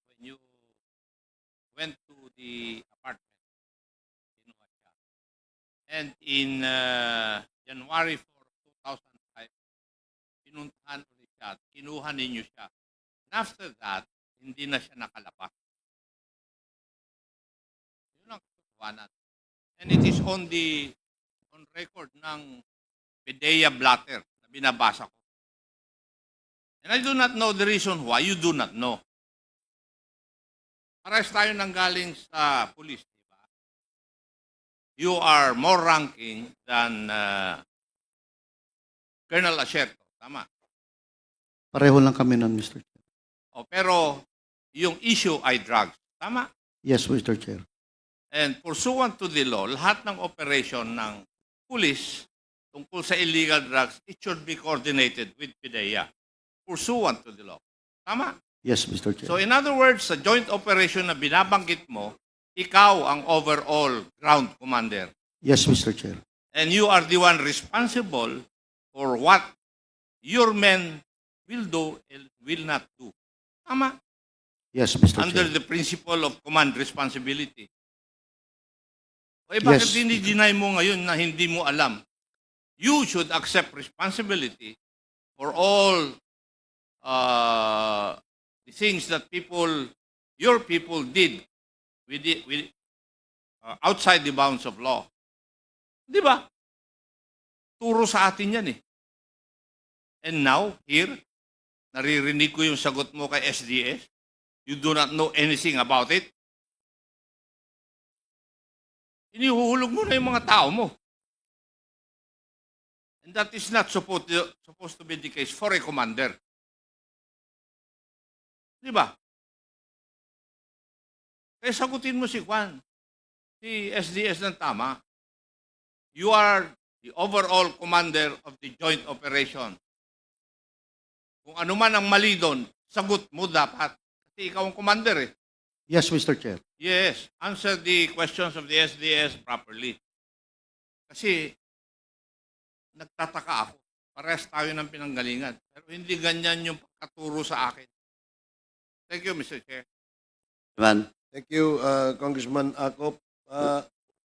when you went to the apartment, kinuha siya. And in January 4, 2005, pinuntahan ulit siya, kinuha ninyo siya. And after that, hindi na siya nakalabas. Yun ang katotohanan. And it is on record ng PDEA blatter na binabasa ko. And I do not know the reason why. You do not know. Parehas tayo nanggaling sa police, di ba? You are more ranking than Colonel Asherto. Tama. Pareho lang kami nun, Mr. Chair. Pero yung issue ay drugs. Tama. Yes, Mr. Chair. And pursuant to the law, lahat ng operation ng police tungkol sa illegal drugs, it should be coordinated with PDEA. Pursuant to the law. Tama? Yes, Mr. Chair. So in other words, sa joint operation na binabanggit mo, ikaw ang overall ground commander. Yes, Mr. Chair. And you are the one responsible for what your men will do and will not do. Tama? Yes, Mr. Under Chair. the principle of command responsibility. Bakit Yes. dinideny mo ngayon na hindi mo alam? You should accept responsibility for all the things that people your people did outside the bounds of law. Di ba? Turo sa atin yan eh. And now, here, naririnig ko yung sagot mo kay SDS. You do not know anything about it. Inihuhulog mo na yung mga tao mo. And that is not supposed to be the case for a commander. Di ba? Kaya sagutin mo si Juan, si SDS ng tama. You are the overall commander of the joint operation. Kung ano man ang mali doon, sagot mo dapat. Kasi ikaw ang commander eh. Yes, Mr. Chair. Yes, answer the questions of the SDS properly. Kasi nagtataka ako. Parehas tayo ng pinanggalingan. Pero hindi ganyan yung pagkaturo sa akin. Thank you, Mr. Chair. Chairman, Thank you, Congressman Akop.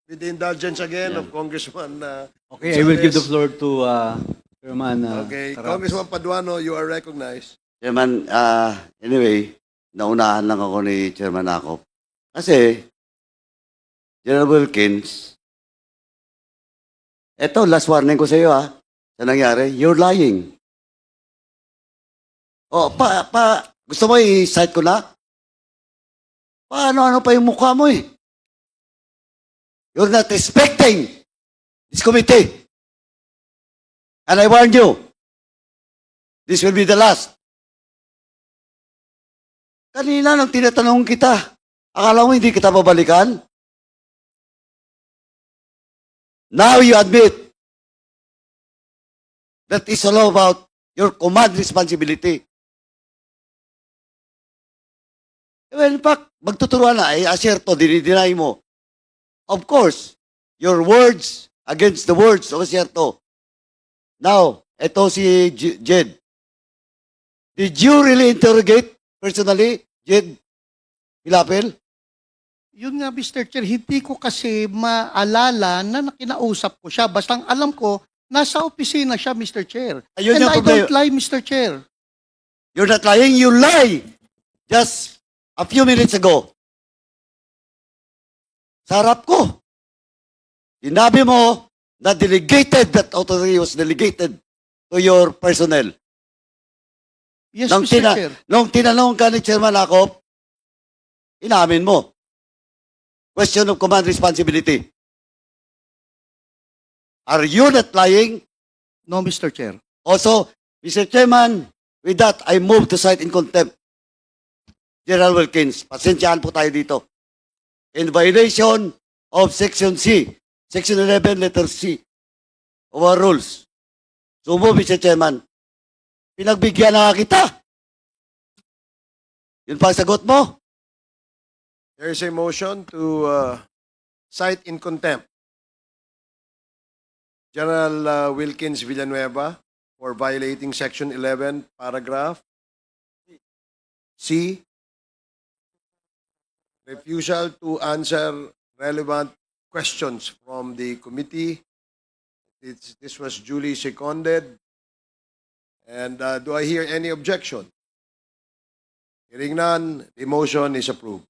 With the indulgence again of Congressman Okay, I will give the Gonzales. floor to Chairman Okay, Caraps. Congressman Paduano, you are recognized. Chairman, anyway, naunahan lang ako ni Chairman Akop. Kasi, General Wilkins, eto, last warning ko sa iyo sa nangyari, you're lying. Oh, gusto mo i-cite ko na? Paano pa yung mukha mo eh? You're not respecting this committee. And I warn you, this will be the last. Kanina nang tinatanong kita, akala mo hindi kita babalikan? Now you admit that it's all about your command responsibility. Well, in fact, magtuturuan na, aserto, dinideny mo. Of course, your words against the words of aserto. Now, eto si Jed. Did you really interrogate personally, Jed Pilapil? Yun nga, Mr. Chair, hindi ko kasi maalala na nakinausap ko siya. Basta ang alam ko, nasa opisina siya, Mr. Chair. Ayun And yung I problema. don't lie, Mr. Chair. You're not lying, you lie. Just a few minutes ago. Sa harap ko. Sinabi mo na delegated, that authority was delegated to your personnel. Yes, Mr. Chair. Nung tinanong ka ni Chairman Akop, inamin mo. Question of command responsibility. Are you not lying? No, Mr. Chair. Also, Mr. Chairman, with that, I move to cite in contempt General Wilkins. Pasensyahan po tayo dito. In violation of Section C, Section 11, letter C of our rules. So move, Mr. Chairman. Pinagbigyan na nga kita. Yun pa ang sagot mo? There is a motion to cite in contempt General Wilkins Villanueva for violating Section 11, paragraph C, refusal to answer relevant questions from the committee. This was duly seconded. And do I hear any objection? Hearing none, the motion is approved.